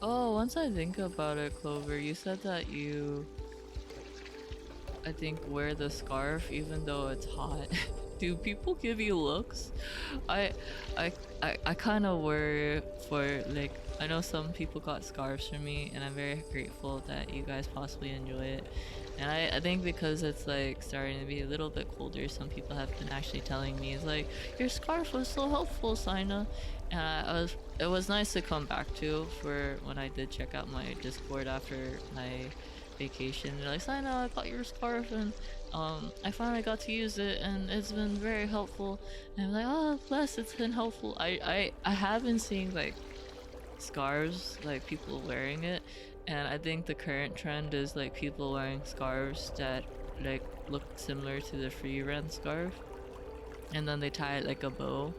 Oh, once I think about it, Clover, you said that you, I think, wear the scarf even though it's hot. Do people give you looks? I, I kind of worry for like, I know some people got scarves for me, and I'm very grateful that you guys possibly enjoy it. And I think because it's like starting to be a little bit colder, some people have been actually telling me, it's like, your scarf was so helpful, Sina. And it was nice to come back to for when I did check out my Discord after my vacation. They're like, Sina, I got your scarf and I finally got to use it and it's been very helpful. And I'm like, oh, bless, it's been helpful. I have been seeing like scarves, like people wearing it, and I think the current trend is like people wearing scarves that like look similar to the free rent scarf, and then they tie it like a bow.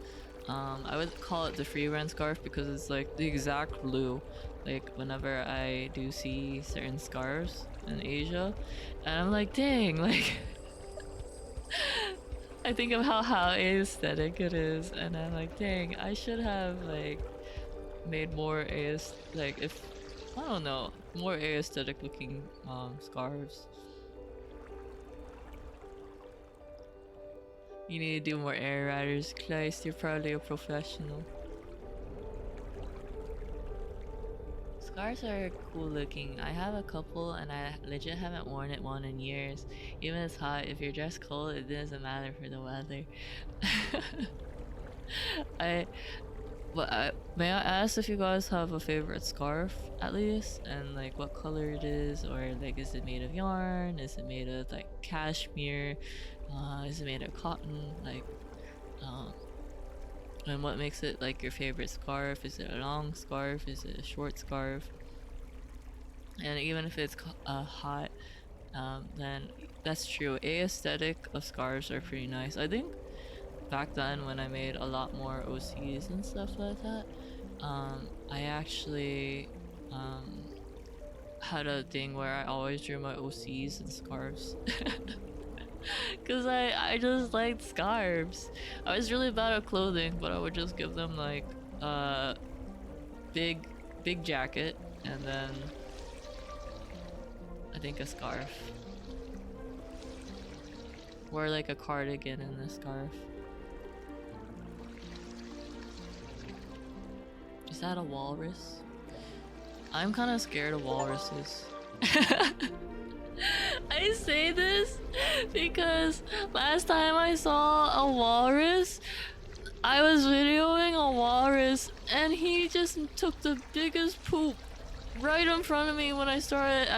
I would call it the free rent scarf because it's like the exact blue. Like whenever I do see certain scarves in Asia, and I'm like, dang, like I think of how aesthetic it is, and I'm like, dang, I should have like made more like if I don't know, more aesthetic looking scarves. You need to do more air riders, Kleist. You're probably a professional. Scarves are cool looking. I have a couple and I legit haven't worn one in years. Even it's hot, if you're dressed cold, it doesn't matter for the weather. I But may I ask if you guys have a favorite scarf at least, and like what color it is, or like is it made of yarn? Is it made of like cashmere? Is it made of cotton? Like, um, and what makes it like your favorite scarf? Is it a long scarf? Is it a short scarf? And even if it's hot, then that's true. A aesthetic of scarves are pretty nice. I think back then when I made a lot more OCs and stuff like that, I actually had a thing where I always drew my OCs in scarves. Cause I just liked scarves. I was really bad at clothing, but I would just give them like a big jacket and then I think a scarf. Or like a cardigan and a scarf. Is that a walrus? I'm kind of scared of walruses. I say this because last time I saw a walrus, I was videoing a walrus and he just took the biggest poop right in front of me when I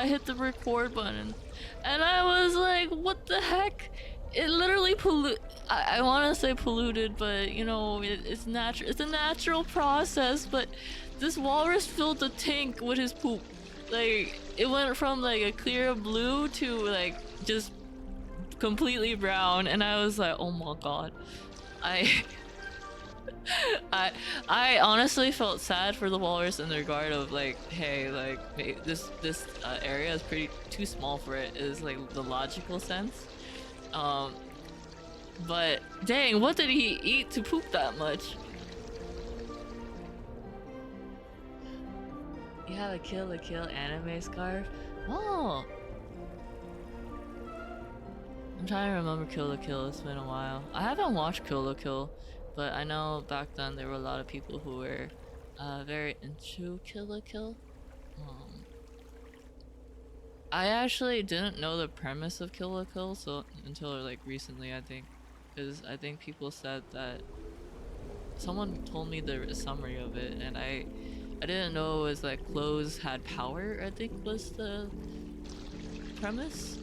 hit the record button. And I was like, what the heck? It literally I want to say polluted, but you know, it's natural. It's a natural process, but this walrus filled the tank with his poop. Like, it went from like a clear blue to like just completely brown, and I was like, oh my god. I honestly felt sad for the walrus in the regard of like, hey, like this area is pretty too small for it, is like the logical sense. But dang, what did he eat to poop that much? You have a Kill la Kill anime scarf? Oh! I'm trying to remember Kill la Kill, it's been a while. I haven't watched Kill la Kill, but I know back then there were a lot of people who were very into Kill la Kill. I actually didn't know the premise of Kill la Kill until like recently, I think. Because I think people said that someone told me the summary of it, and I didn't know it was like clothes had power, I think was the premise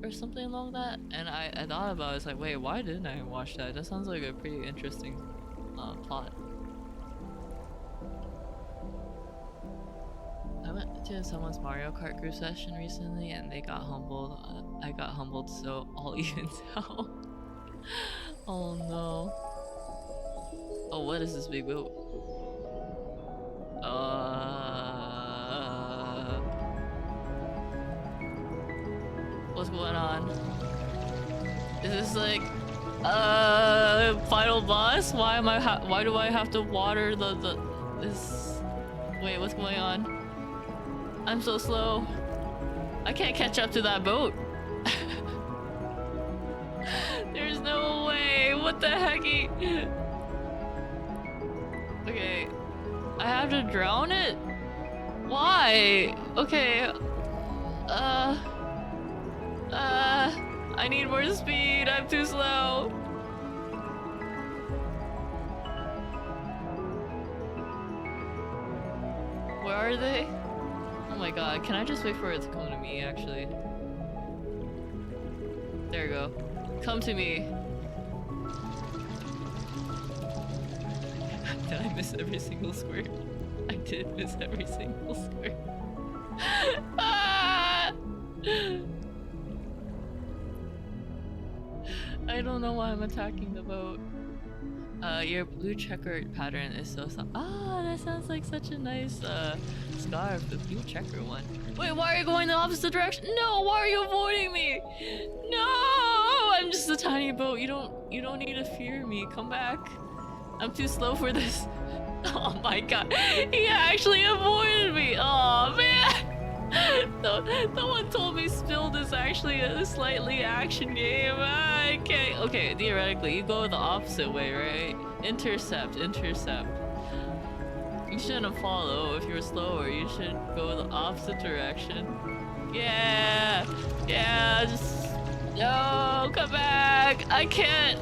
or something along that. And I thought about it, I was like, wait, why didn't I watch that? That sounds like a pretty interesting plot. I went to someone's Mario Kart group session recently and they got humbled. I got humbled, so all evens out. Oh no. Oh, what is this big boat? What's going on? Is this like final boss? Why do I have to water this? Wait, what's going on? I'm so slow. I can't catch up to that boat. There's no way. What the hecky? Okay. I have to drown it? Why? Okay. I need more speed. I'm too slow. Where are they? Oh my god, can I just wait for it to come to me, actually? There we go. Come to me. Did I miss every single square? I did miss every single square. Ah! I don't know why I'm attacking the boat. Your blue checkered pattern is so ah, that sounds like such a nice scarf, the blue checker one. Wait, why are you going the opposite direction? No, why are you avoiding me? No, I'm just a tiny boat. You don't need to fear me. Come back. I'm too slow for this. Oh my god, he actually avoided me. Oh man. No one told me Spilled is actually a slightly action game. I can't. Okay, theoretically, you go the opposite way, right? Intercept. You shouldn't follow. If you're slower, you should go the opposite direction. Yeah! Yeah, just... No, come back! I can't!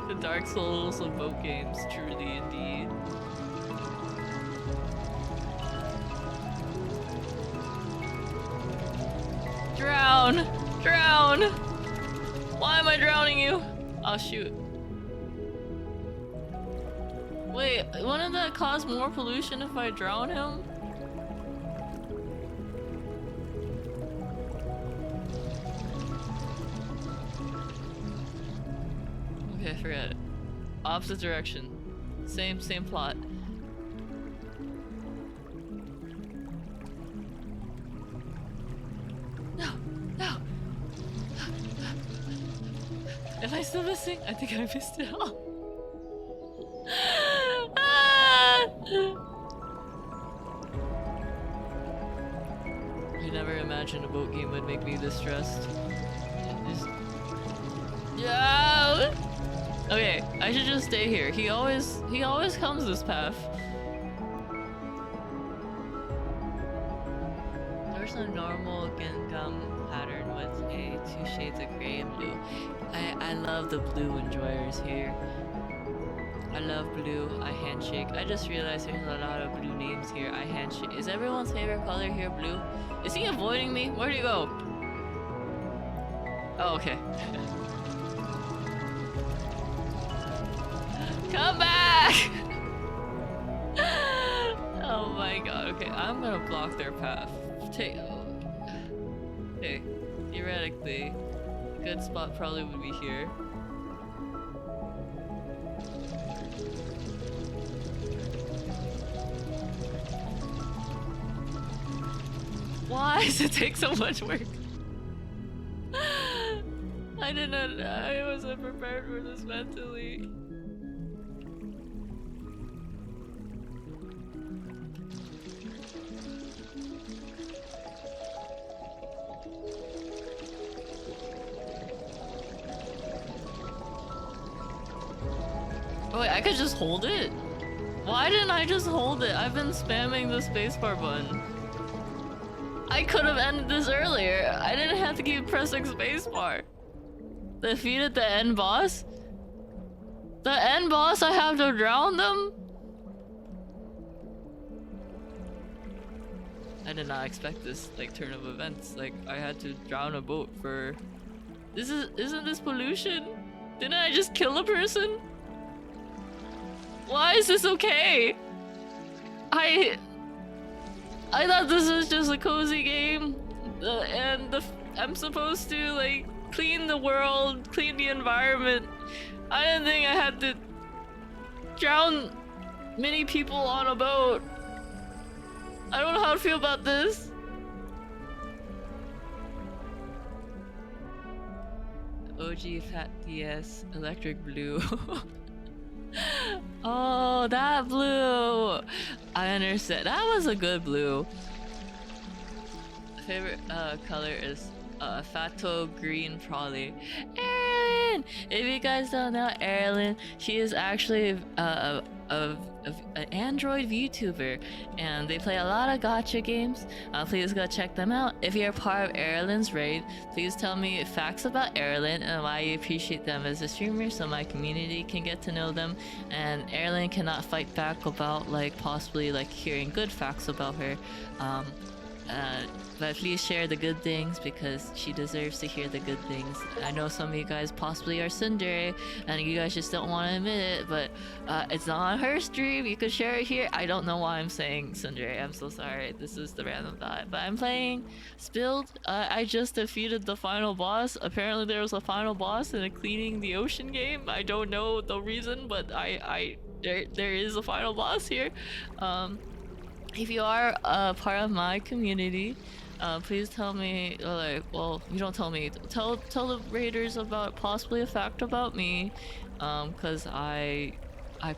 The Dark Souls of boat games, truly indeed. Drown! Drown! Why am I drowning you? Oh shoot. Wait, wouldn't that cause more pollution if I drown him? Okay, forget it. Opposite direction. Same plot. No! No! Am I still missing? I think I missed it all. I never imagined a boat game would make me this stressed. Yeah. Okay, I should just stay here. He always comes this path. There's a normal Gengam pattern with a 2 shades of gray and blue. I love the blue enjoyers here. I love blue. I handshake. I just realized there's a lot of blue names here. I handshake. Is everyone's favorite color here blue? Is he avoiding me? Where'd he go? Oh, okay. Come back! Oh my god. Okay, I'm gonna block their path. Okay, theoretically, a good spot probably would be here. Why does it take so much work? I wasn't prepared for this mentally. Oh wait, I could just hold it? Why didn't I just hold it? I've been spamming the spacebar button. I could have ended this earlier. I didn't have to keep pressing spacebar. Defeated the end boss? The end boss, I have to drown them? I did not expect this turn of events. I had to drown a boat for... Isn't this pollution? Didn't I just kill a person? Why is this okay? I thought this was just a cozy game, and I'm supposed to clean the world, clean the environment. I didn't think I had to drown many people on a boat. I don't know how to feel about this. OG Fat DS Electric Blue. Oh, that blue! I understand. That was a good blue. Favorite color is Fato Green Trolley. Erin! If you guys don't know Erin, she is actually an Android VTuber, and they play a lot of gacha games. Please go check them out. If you're part of Erilyn's raid, please tell me facts about Erilyn and why you appreciate them as a streamer, so my community can get to know them. And Erilyn cannot fight back about possibly hearing good facts about her. But please share the good things, because she deserves to hear the good things. I know some of you guys possibly are tsundere and you guys just don't want to admit it, but it's not on her stream. You could share it here. I don't know why I'm saying tsundere. I'm so sorry. This is the random thought. But I'm playing Spilled. I just defeated the final boss. Apparently there was a final boss in a cleaning the ocean game. I don't know the reason, but there is a final boss here. If you are a part of my community, please tell me, well, you don't tell me, tell the raiders about possibly a fact about me, because I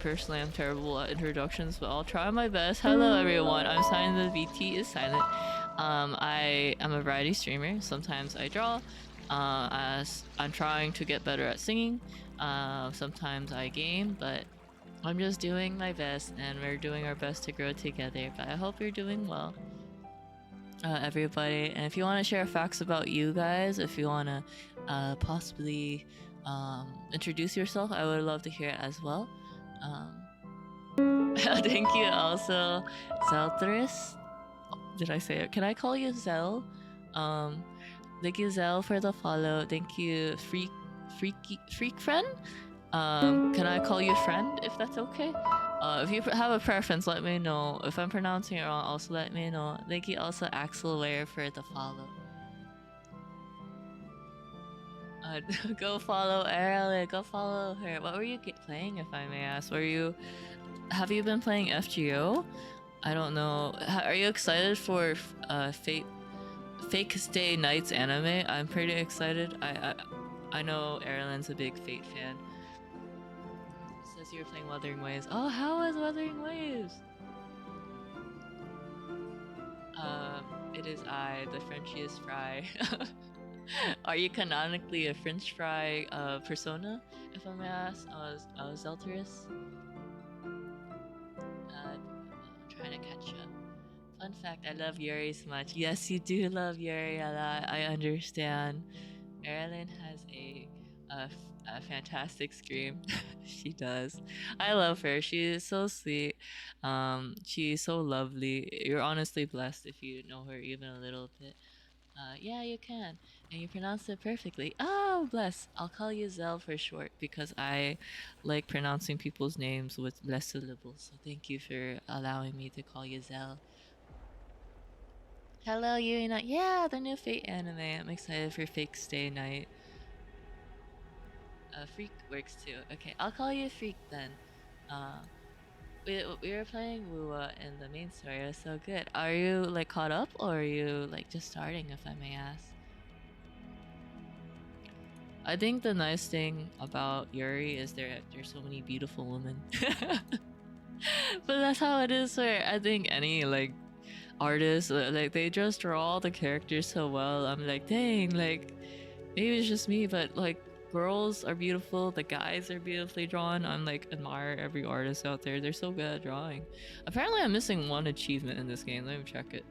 personally am terrible at introductions, but I'll try my best. Hello everyone, I'm Silent, the VT is silent. I am a variety streamer. Sometimes I draw, as I'm trying to get better at singing. Sometimes I game, but I'm just doing my best, and we're doing our best to grow together. But I hope you're doing well, everybody. And if you want to share facts about you guys, if you want to possibly introduce yourself, I would love to hear it as well. Thank you also, Zeltris. Did I say it? Can I call you Zel? Um, Thank you, Zel, for the follow. Thank you, Freak Friend. Can I call you friend if that's okay? If you have a preference, let me know. If I'm pronouncing it wrong, also let me know. Thank you also, Axel Ware, for the follow. Go follow Erle. Go follow her. What were you playing, if I may ask? Have you been playing FGO? I don't know. Are you excited for Fake Stay Nights anime? I'm pretty excited. I know Erlen's a big Fate fan. It says you're playing Wuthering Waves. Oh, how is Wuthering Waves? It is I, the Frenchiest fry. Are you canonically a French fry persona, if I may ask? Zeltris? I'm trying to catch up. Fun fact, I love Yuri so much. Yes, you do love Yuri a lot. I understand. Marilyn has a fantastic scream. She does. I love her. She is so sweet. She is so lovely. You're honestly blessed if you know her even a little bit. Yeah, you can. And you pronounce it perfectly. Oh, bless. I'll call you Zell for short because I like pronouncing people's names with less syllables. So thank you for allowing me to call you Zell. Hello, Yuna. Yeah, the new Fate anime. I'm excited for Fake Stay Night. Freak works too. Okay, I'll call you Freak then. Uh, we were playing Wua in the main story. It was so good. Are you like caught up, or are you like just starting, if I may ask? I think the nice thing about Yuri is there's so many beautiful women. But that's how it is for I think any like artist. Like they just draw the characters so well. I'm like, dang, like maybe it's just me, but like girls are beautiful, the guys are beautifully drawn. I'm like admire every artist out there. They're so good at drawing. Apparently I'm missing one achievement in this game. Let me check it.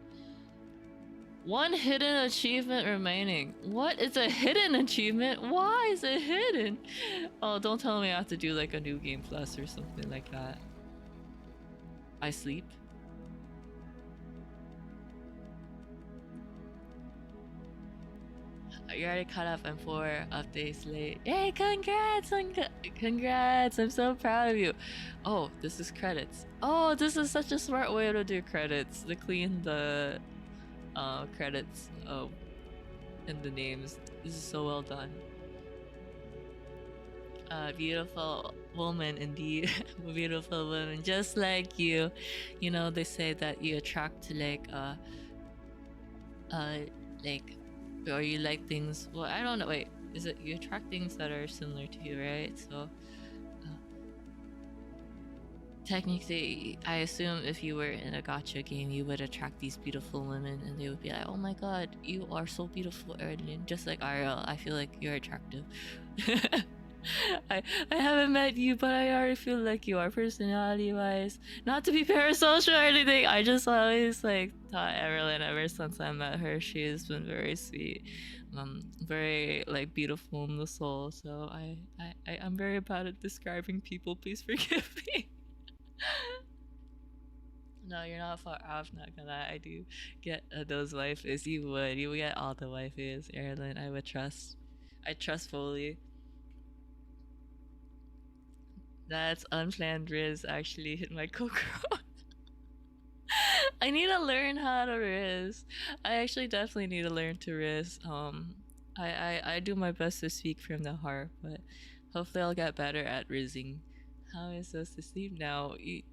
One hidden achievement remaining. What is a hidden achievement? Why is it hidden? Oh, don't tell me I have to do like a new game plus or something like that. I sleep. You're already caught up and 4 updates late. Hey, congrats! Congrats! I'm so proud of you. Oh, this is credits. Oh, this is such a smart way to do credits. To clean the credits and the names. This is so well done. Beautiful woman indeed. Beautiful woman, just like you. You know, they say that you attract like like, or you like things. Well, I don't know. Wait, is it you attract things that are similar to you, right? So technically, I assume if you were in a gacha game, you would attract these beautiful women, and they would be like, "Oh my god, you are so beautiful, Erlin." Just like Ariel, I feel like you're attractive. I haven't met you, but I already feel like you are personality wise. Not to be parasocial or anything. I just always like thought Evelyn ever since I met her. She has been very sweet, very like beautiful in the soul. So I'm very bad at describing people. Please forgive me. No, you're not far off. Not gonna lie. I do get those waifus. You would. You would get all the waifus, Evelyn. I would trust. I trust fully. That's unplanned Riz actually hit my Kokoro. I need to learn how to Riz. I actually definitely need to learn to Riz. I do my best to speak from the heart, but hopefully I'll get better at rizzing. How am I supposed to sleep now? You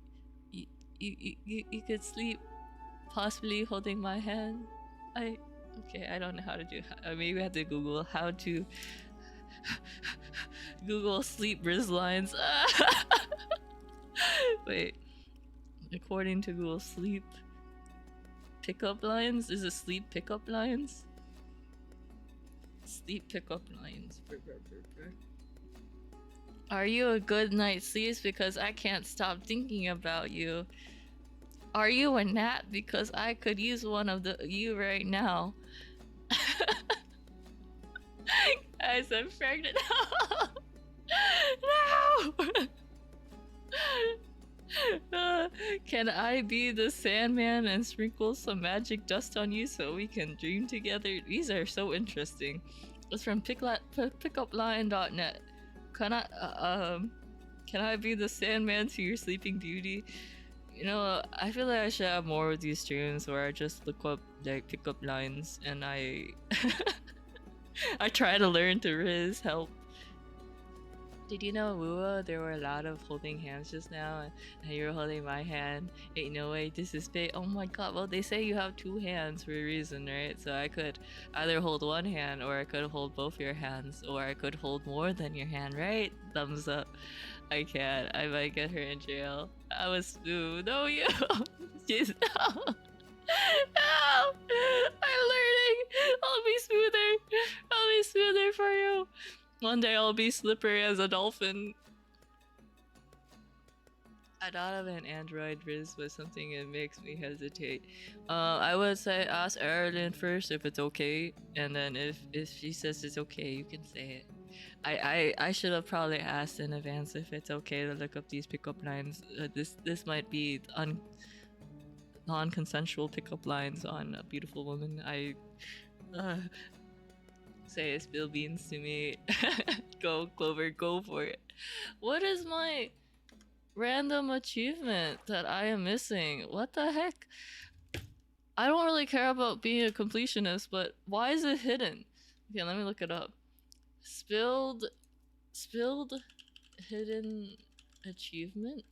could sleep possibly holding my hand. Okay, I don't know how to do. Maybe I have to Google how to Google sleep Riz lines. Wait, according to Google Sleep pickup lines, is it sleep pickup lines? Sleep pickup lines. Brr, brr, brr, brr. Are you a good night's sleep? Because I can't stop thinking about you. Are you a gnat? Because I could use one of you right now. Guys, I'm pregnant. No! Can I be the Sandman and sprinkle some magic dust on you so we can dream together? These are so interesting. It's from pickupline.net. Can I be the Sandman to your Sleeping Beauty? You know, I feel like I should have more of these streams where I just look up like pickup lines and I I try to learn to Riz help. Did you know, Wua, there were a lot of holding hands just now, and you were holding my hand? Ain't no way, this is fake. Oh my god, well, they say you have two hands for a reason, right? So I could either hold one hand, or I could hold both your hands, or I could hold more than your hand, right? Thumbs up. I can't. I might get her in jail. I was smooth. No, you. Jeez, no. No! I'm learning! I'll be smoother! I'll be smoother for you! One day I'll be slippery as a dolphin. I thought of an android Riz, but something that makes me hesitate. I would say ask Erilyn first if it's okay, and then if she says it's okay, you can say it. I should have probably asked in advance if it's okay to look up these pickup lines. This might be non-consensual pickup lines on a beautiful woman. Say spill beans to me. Go Clover, go for it. What is my random achievement that I am missing? What the heck? I don't really care about being a completionist, but why is it hidden? Okay, let me look it up. Spilled hidden achievement?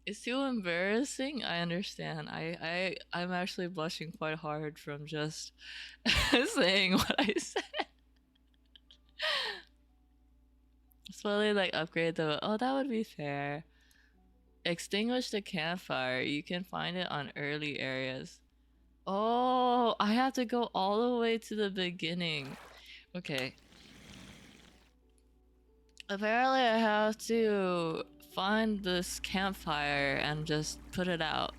It's too embarrassing. I understand. I'm actually blushing quite hard from just saying what I said. Slowly like upgrade the. Oh, that would be fair. Extinguish the campfire. You can find it on early areas. Oh, I have to go all the way to the beginning. Okay. Apparently, I have to find this campfire and just put it out.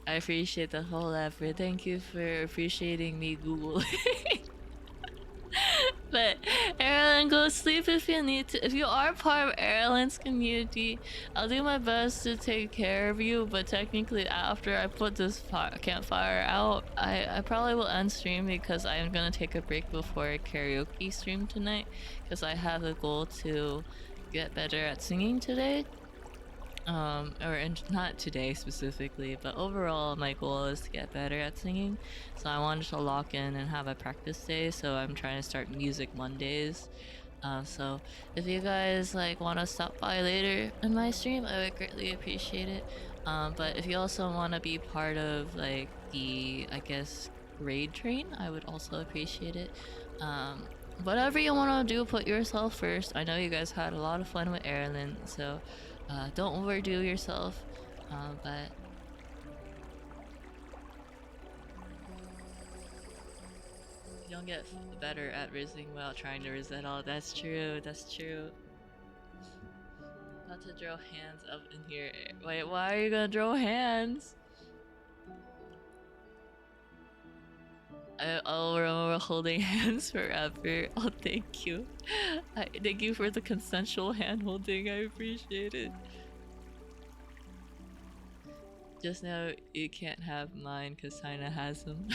I appreciate the whole effort. Thank you for appreciating me Googling. But Erilyn, go sleep if you need to. If you are part of Erilyn's community, I'll do my best to take care of you. But technically, after I put this campfire out, I probably will end stream because I am gonna take a break before a karaoke stream tonight. Because I have a goal to get better at singing today. Not today specifically, but overall my goal is to get better at singing. So I wanted to lock in and have a practice day, so I'm trying to start music Mondays. So if you guys like want to stop by later in my stream, I would greatly appreciate it. But if you also want to be part of like the, I guess, raid train, I would also appreciate it. Whatever you want to do, put yourself first. I know you guys had a lot of fun with Erilyn, so don't overdo yourself, but you don't get better at rizzing without trying to rizz at all. That's true, that's true. Not to draw hands up in here. Wait, why are you gonna draw hands? I'll remember holding hands forever. Oh, thank you. Thank you for the consensual hand holding. I appreciate it. Just know you can't have mine because China has them.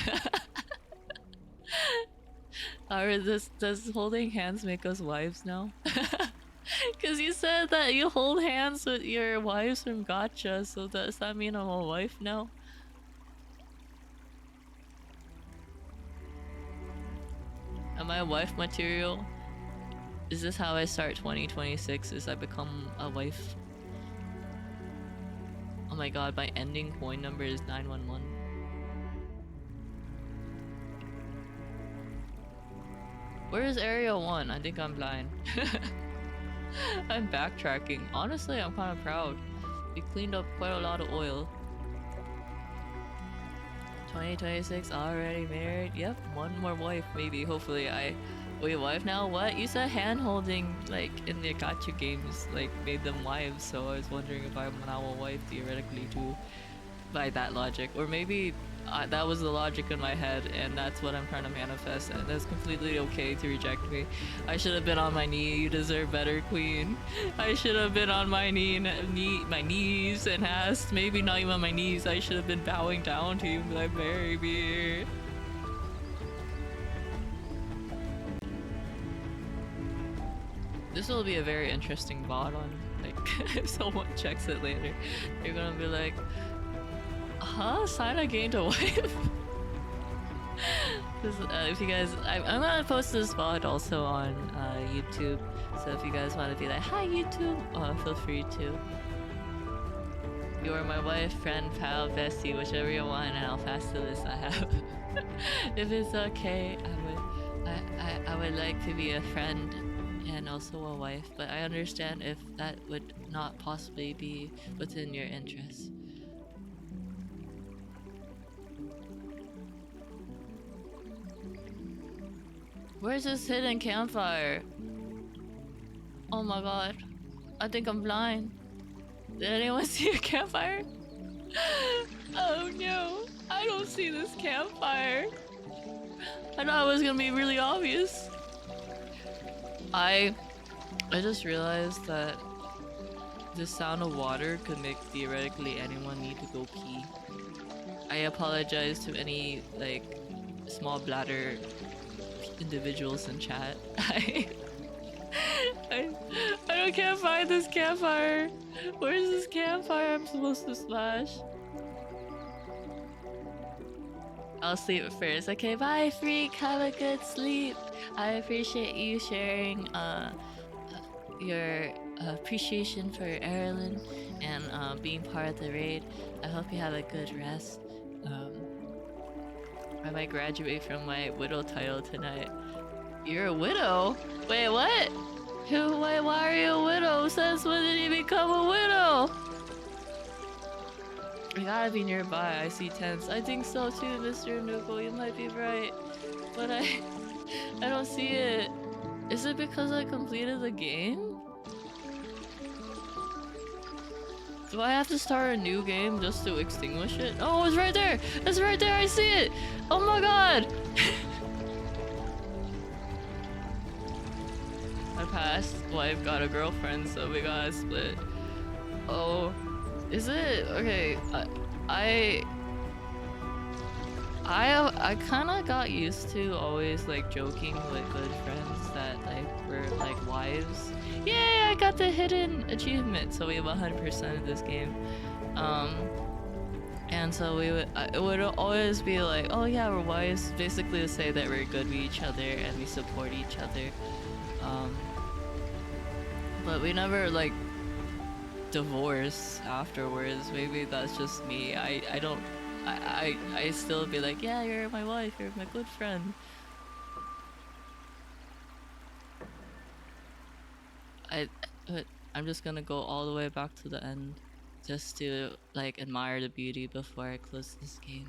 Or does holding hands make us wives now? Because you said that you hold hands with your wives from Gacha, so does that mean I'm a wife now? Am I wife material? Is this how I start 2026? Is I become a wife? Oh my god, my ending coin number is 911. Where is Area 1? I think I'm blind. I'm backtracking. Honestly, I'm kind of proud. We cleaned up quite a lot of oil. 2026 already married. Yep, one more wife maybe. Hopefully I. Wait, wife now? What? You said hand holding like in the gacha games like made them wives, so I was wondering if I'm now a wife theoretically too, by that logic, or maybe that was the logic in my head, and that's what I'm trying to manifest, and that's completely okay to reject me. I should have been on my knee. You deserve better, queen. I should have been on my my knees, and asked. Maybe not even on my knees. I should have been bowing down to you and be like, marry me. This will be a very interesting VOD on, like, if someone checks it later, they're gonna be like, huh? Sana gained a wife? If you guys, I'm gonna post this VOD also on YouTube, so if you guys want to be like, hi YouTube, feel free to. You are my wife, friend, pal, bestie, whichever you want, and I'll pass the list I have. If it's okay, I would like to be a friend and also a wife, but I understand if that would not possibly be within your interests. Where's this hidden campfire? Oh my god. I think I'm blind. Did anyone see a campfire? Oh no. I don't see this campfire. I thought it was gonna be really obvious. I just realized that the sound of water could make theoretically anyone need to go pee. I apologize to any like small bladder individuals in chat. I can't find this campfire. Where's this campfire I'm supposed to smash? I'll sleep first. Okay, bye freak. Have a good sleep. I appreciate you sharing your appreciation for Erilyn and being part of the raid. I hope you have a good rest. I might graduate from my widow title tonight. You're a widow? Wait, what? Why are you a widow? Since when did you become a widow? You gotta be nearby. I see tents. I think so too, Mr. Nuko. You might be right. But I don't see it. Is it because I completed the game? Do I have to start a new game just to extinguish it? Oh, it's right there! It's right there! I see it! Oh my god! My past wife got a girlfriend, so we gotta split. Oh, is it? Okay, I kind of got used to always like joking with good friends that like were like wives. Yay! I got the hidden achievement, so we have 100% of this game. And so it would always be like, oh yeah, we're wives, basically to say that we're good with each other and we support each other. But we never like divorce afterwards. Maybe that's just me. I still be like, yeah, you're my wife, you're my good friend. But I'm just gonna go all the way back to the end just to like admire the beauty before I close this game.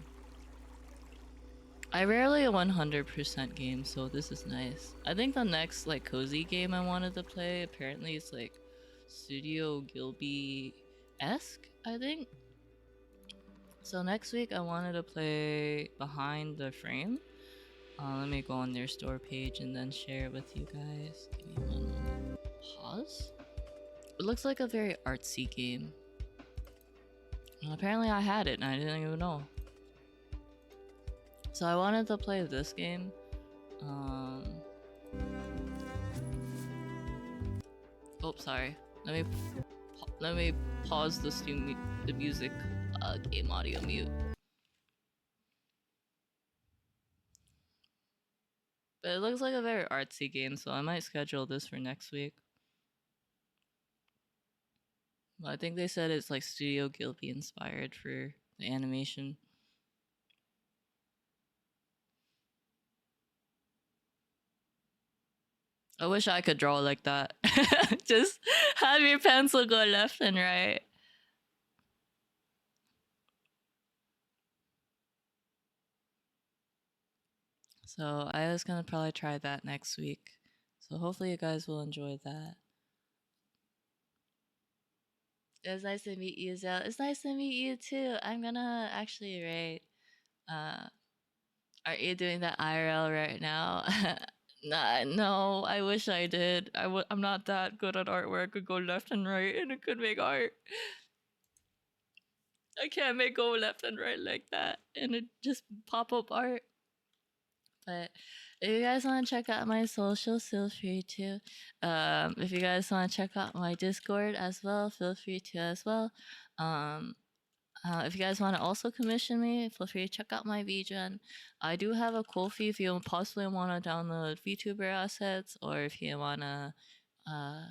I rarely 100% game, so this is nice. I think the next like cozy game I wanted to play, apparently it's like Studio Gilby-esque, I think. So next week I wanted to play Behind the Frame. Let me go on their store page and then share it with you guys. Give me one moment. Pause? It looks like a very artsy game. Well, apparently I had it and I didn't even know. So I wanted to play this game. Oh, sorry. Let me pause the music game audio mute. But it looks like a very artsy game, so I might schedule this for next week. Well, I think they said it's like Studio Gilby inspired for the animation. I wish I could draw like that. Just have your pencil go left and right. So I was gonna probably try that next week. So hopefully you guys will enjoy that. It was nice to meet you, Zell. It's nice to meet you too. I'm gonna actually rate. Uh, are you doing that IRL right now? Nah, no. I wish I did. I'm not that good at artwork. I could go left and right, and it could make art. I can't make go left and right like that, and it just pop up art. But if you guys want to check out my socials, feel free to. If you guys want to check out my Discord as well, feel free to as well. Um, if you guys want to also commission me, feel free to check out my VGen. I do have a Ko-fi if you possibly want to download VTuber assets, or if you want to uh,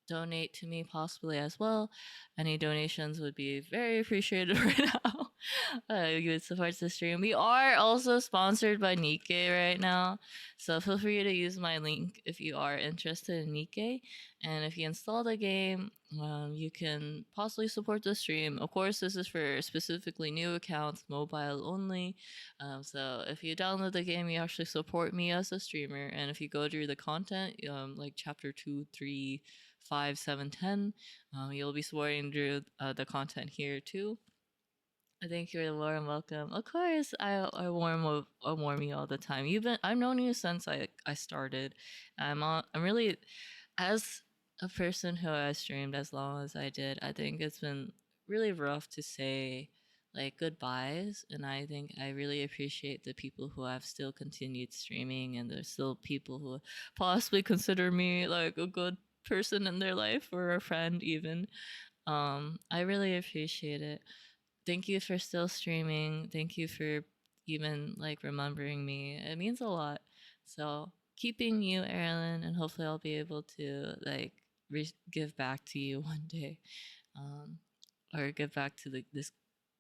donate to me possibly as well. Any donations would be very appreciated right now. You would support the stream. We are also sponsored by Nikkei right now, so feel free to use my link if you are interested in Nikkei. And if you install the game, you can possibly support the stream. Of course, this is for specifically new accounts, mobile only. So if you download the game, you actually support me as a streamer. And if you go through the content, like chapter 2, 3, 5, 7, 10, you'll be supporting through the content here too. I think you're warm welcome. Of course, I warm you all the time. I've known you since I started. I'm really, as a person who has streamed as long as I did. I think it's been really rough to say like goodbyes, and I think I really appreciate the people who have still continued streaming, and there's still people who possibly consider me like a good person in their life or a friend even. I really appreciate it. Thank you for still streaming. Thank you for even like remembering me. It means a lot. So keeping you, Erilyn, and hopefully I'll be able to like give back to you one day, um, or give back to this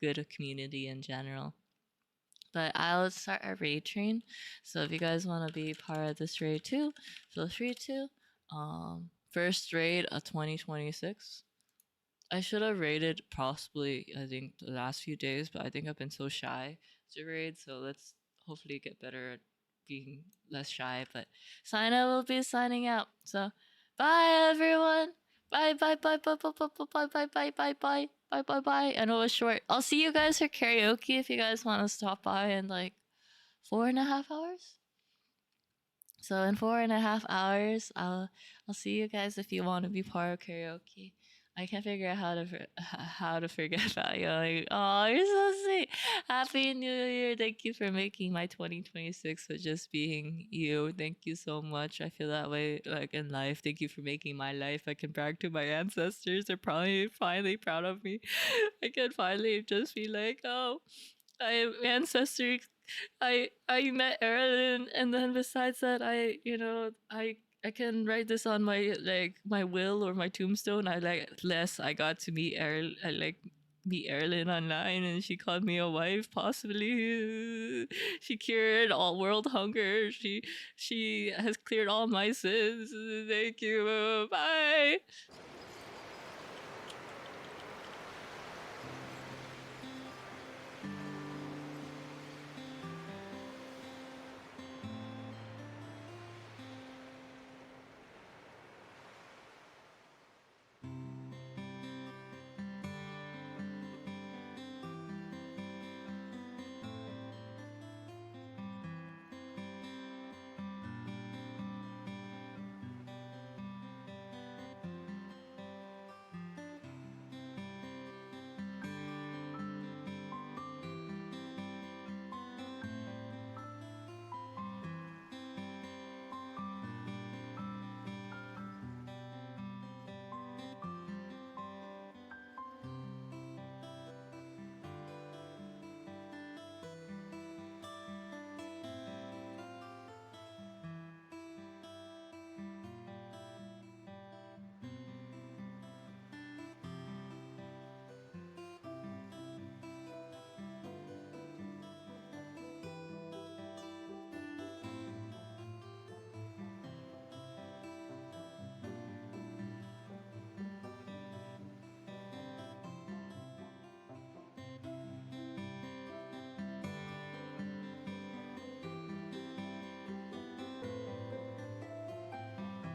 good community in general. But I'll start a raid train. So if you guys want to be part of this raid too, feel free to. First raid of 2026. I should have raided possibly, I think, the last few days, but I think I've been so shy to raid. So let's hopefully get better at being less shy. But Sina will be signing out. So bye, everyone. Bye, bye, bye, bye, bye, bye, bye, bye, bye, bye, bye, bye, bye, bye. I know it's short. I'll see you guys for karaoke if you guys want to stop by in like 4.5 hours. So in 4.5 hours, I'll see you guys if you want to be part of karaoke. I can't figure out how to forget about you. Like, oh, you're so sweet. Happy New Year! Thank you for making my 2026 with just being you. Thank you so much. I feel that way like in life. Thank you for making my life. I can brag to my ancestors. They're probably finally proud of me. I can finally just be like, oh, I am ancestor. I met Erilyn, and then besides that, I can write this on my like my will or my tombstone. I got to meet meet Erilyn online, and she called me a wife. Possibly, she cured all world hunger. She has cleared all my sins. Thank you. Bye.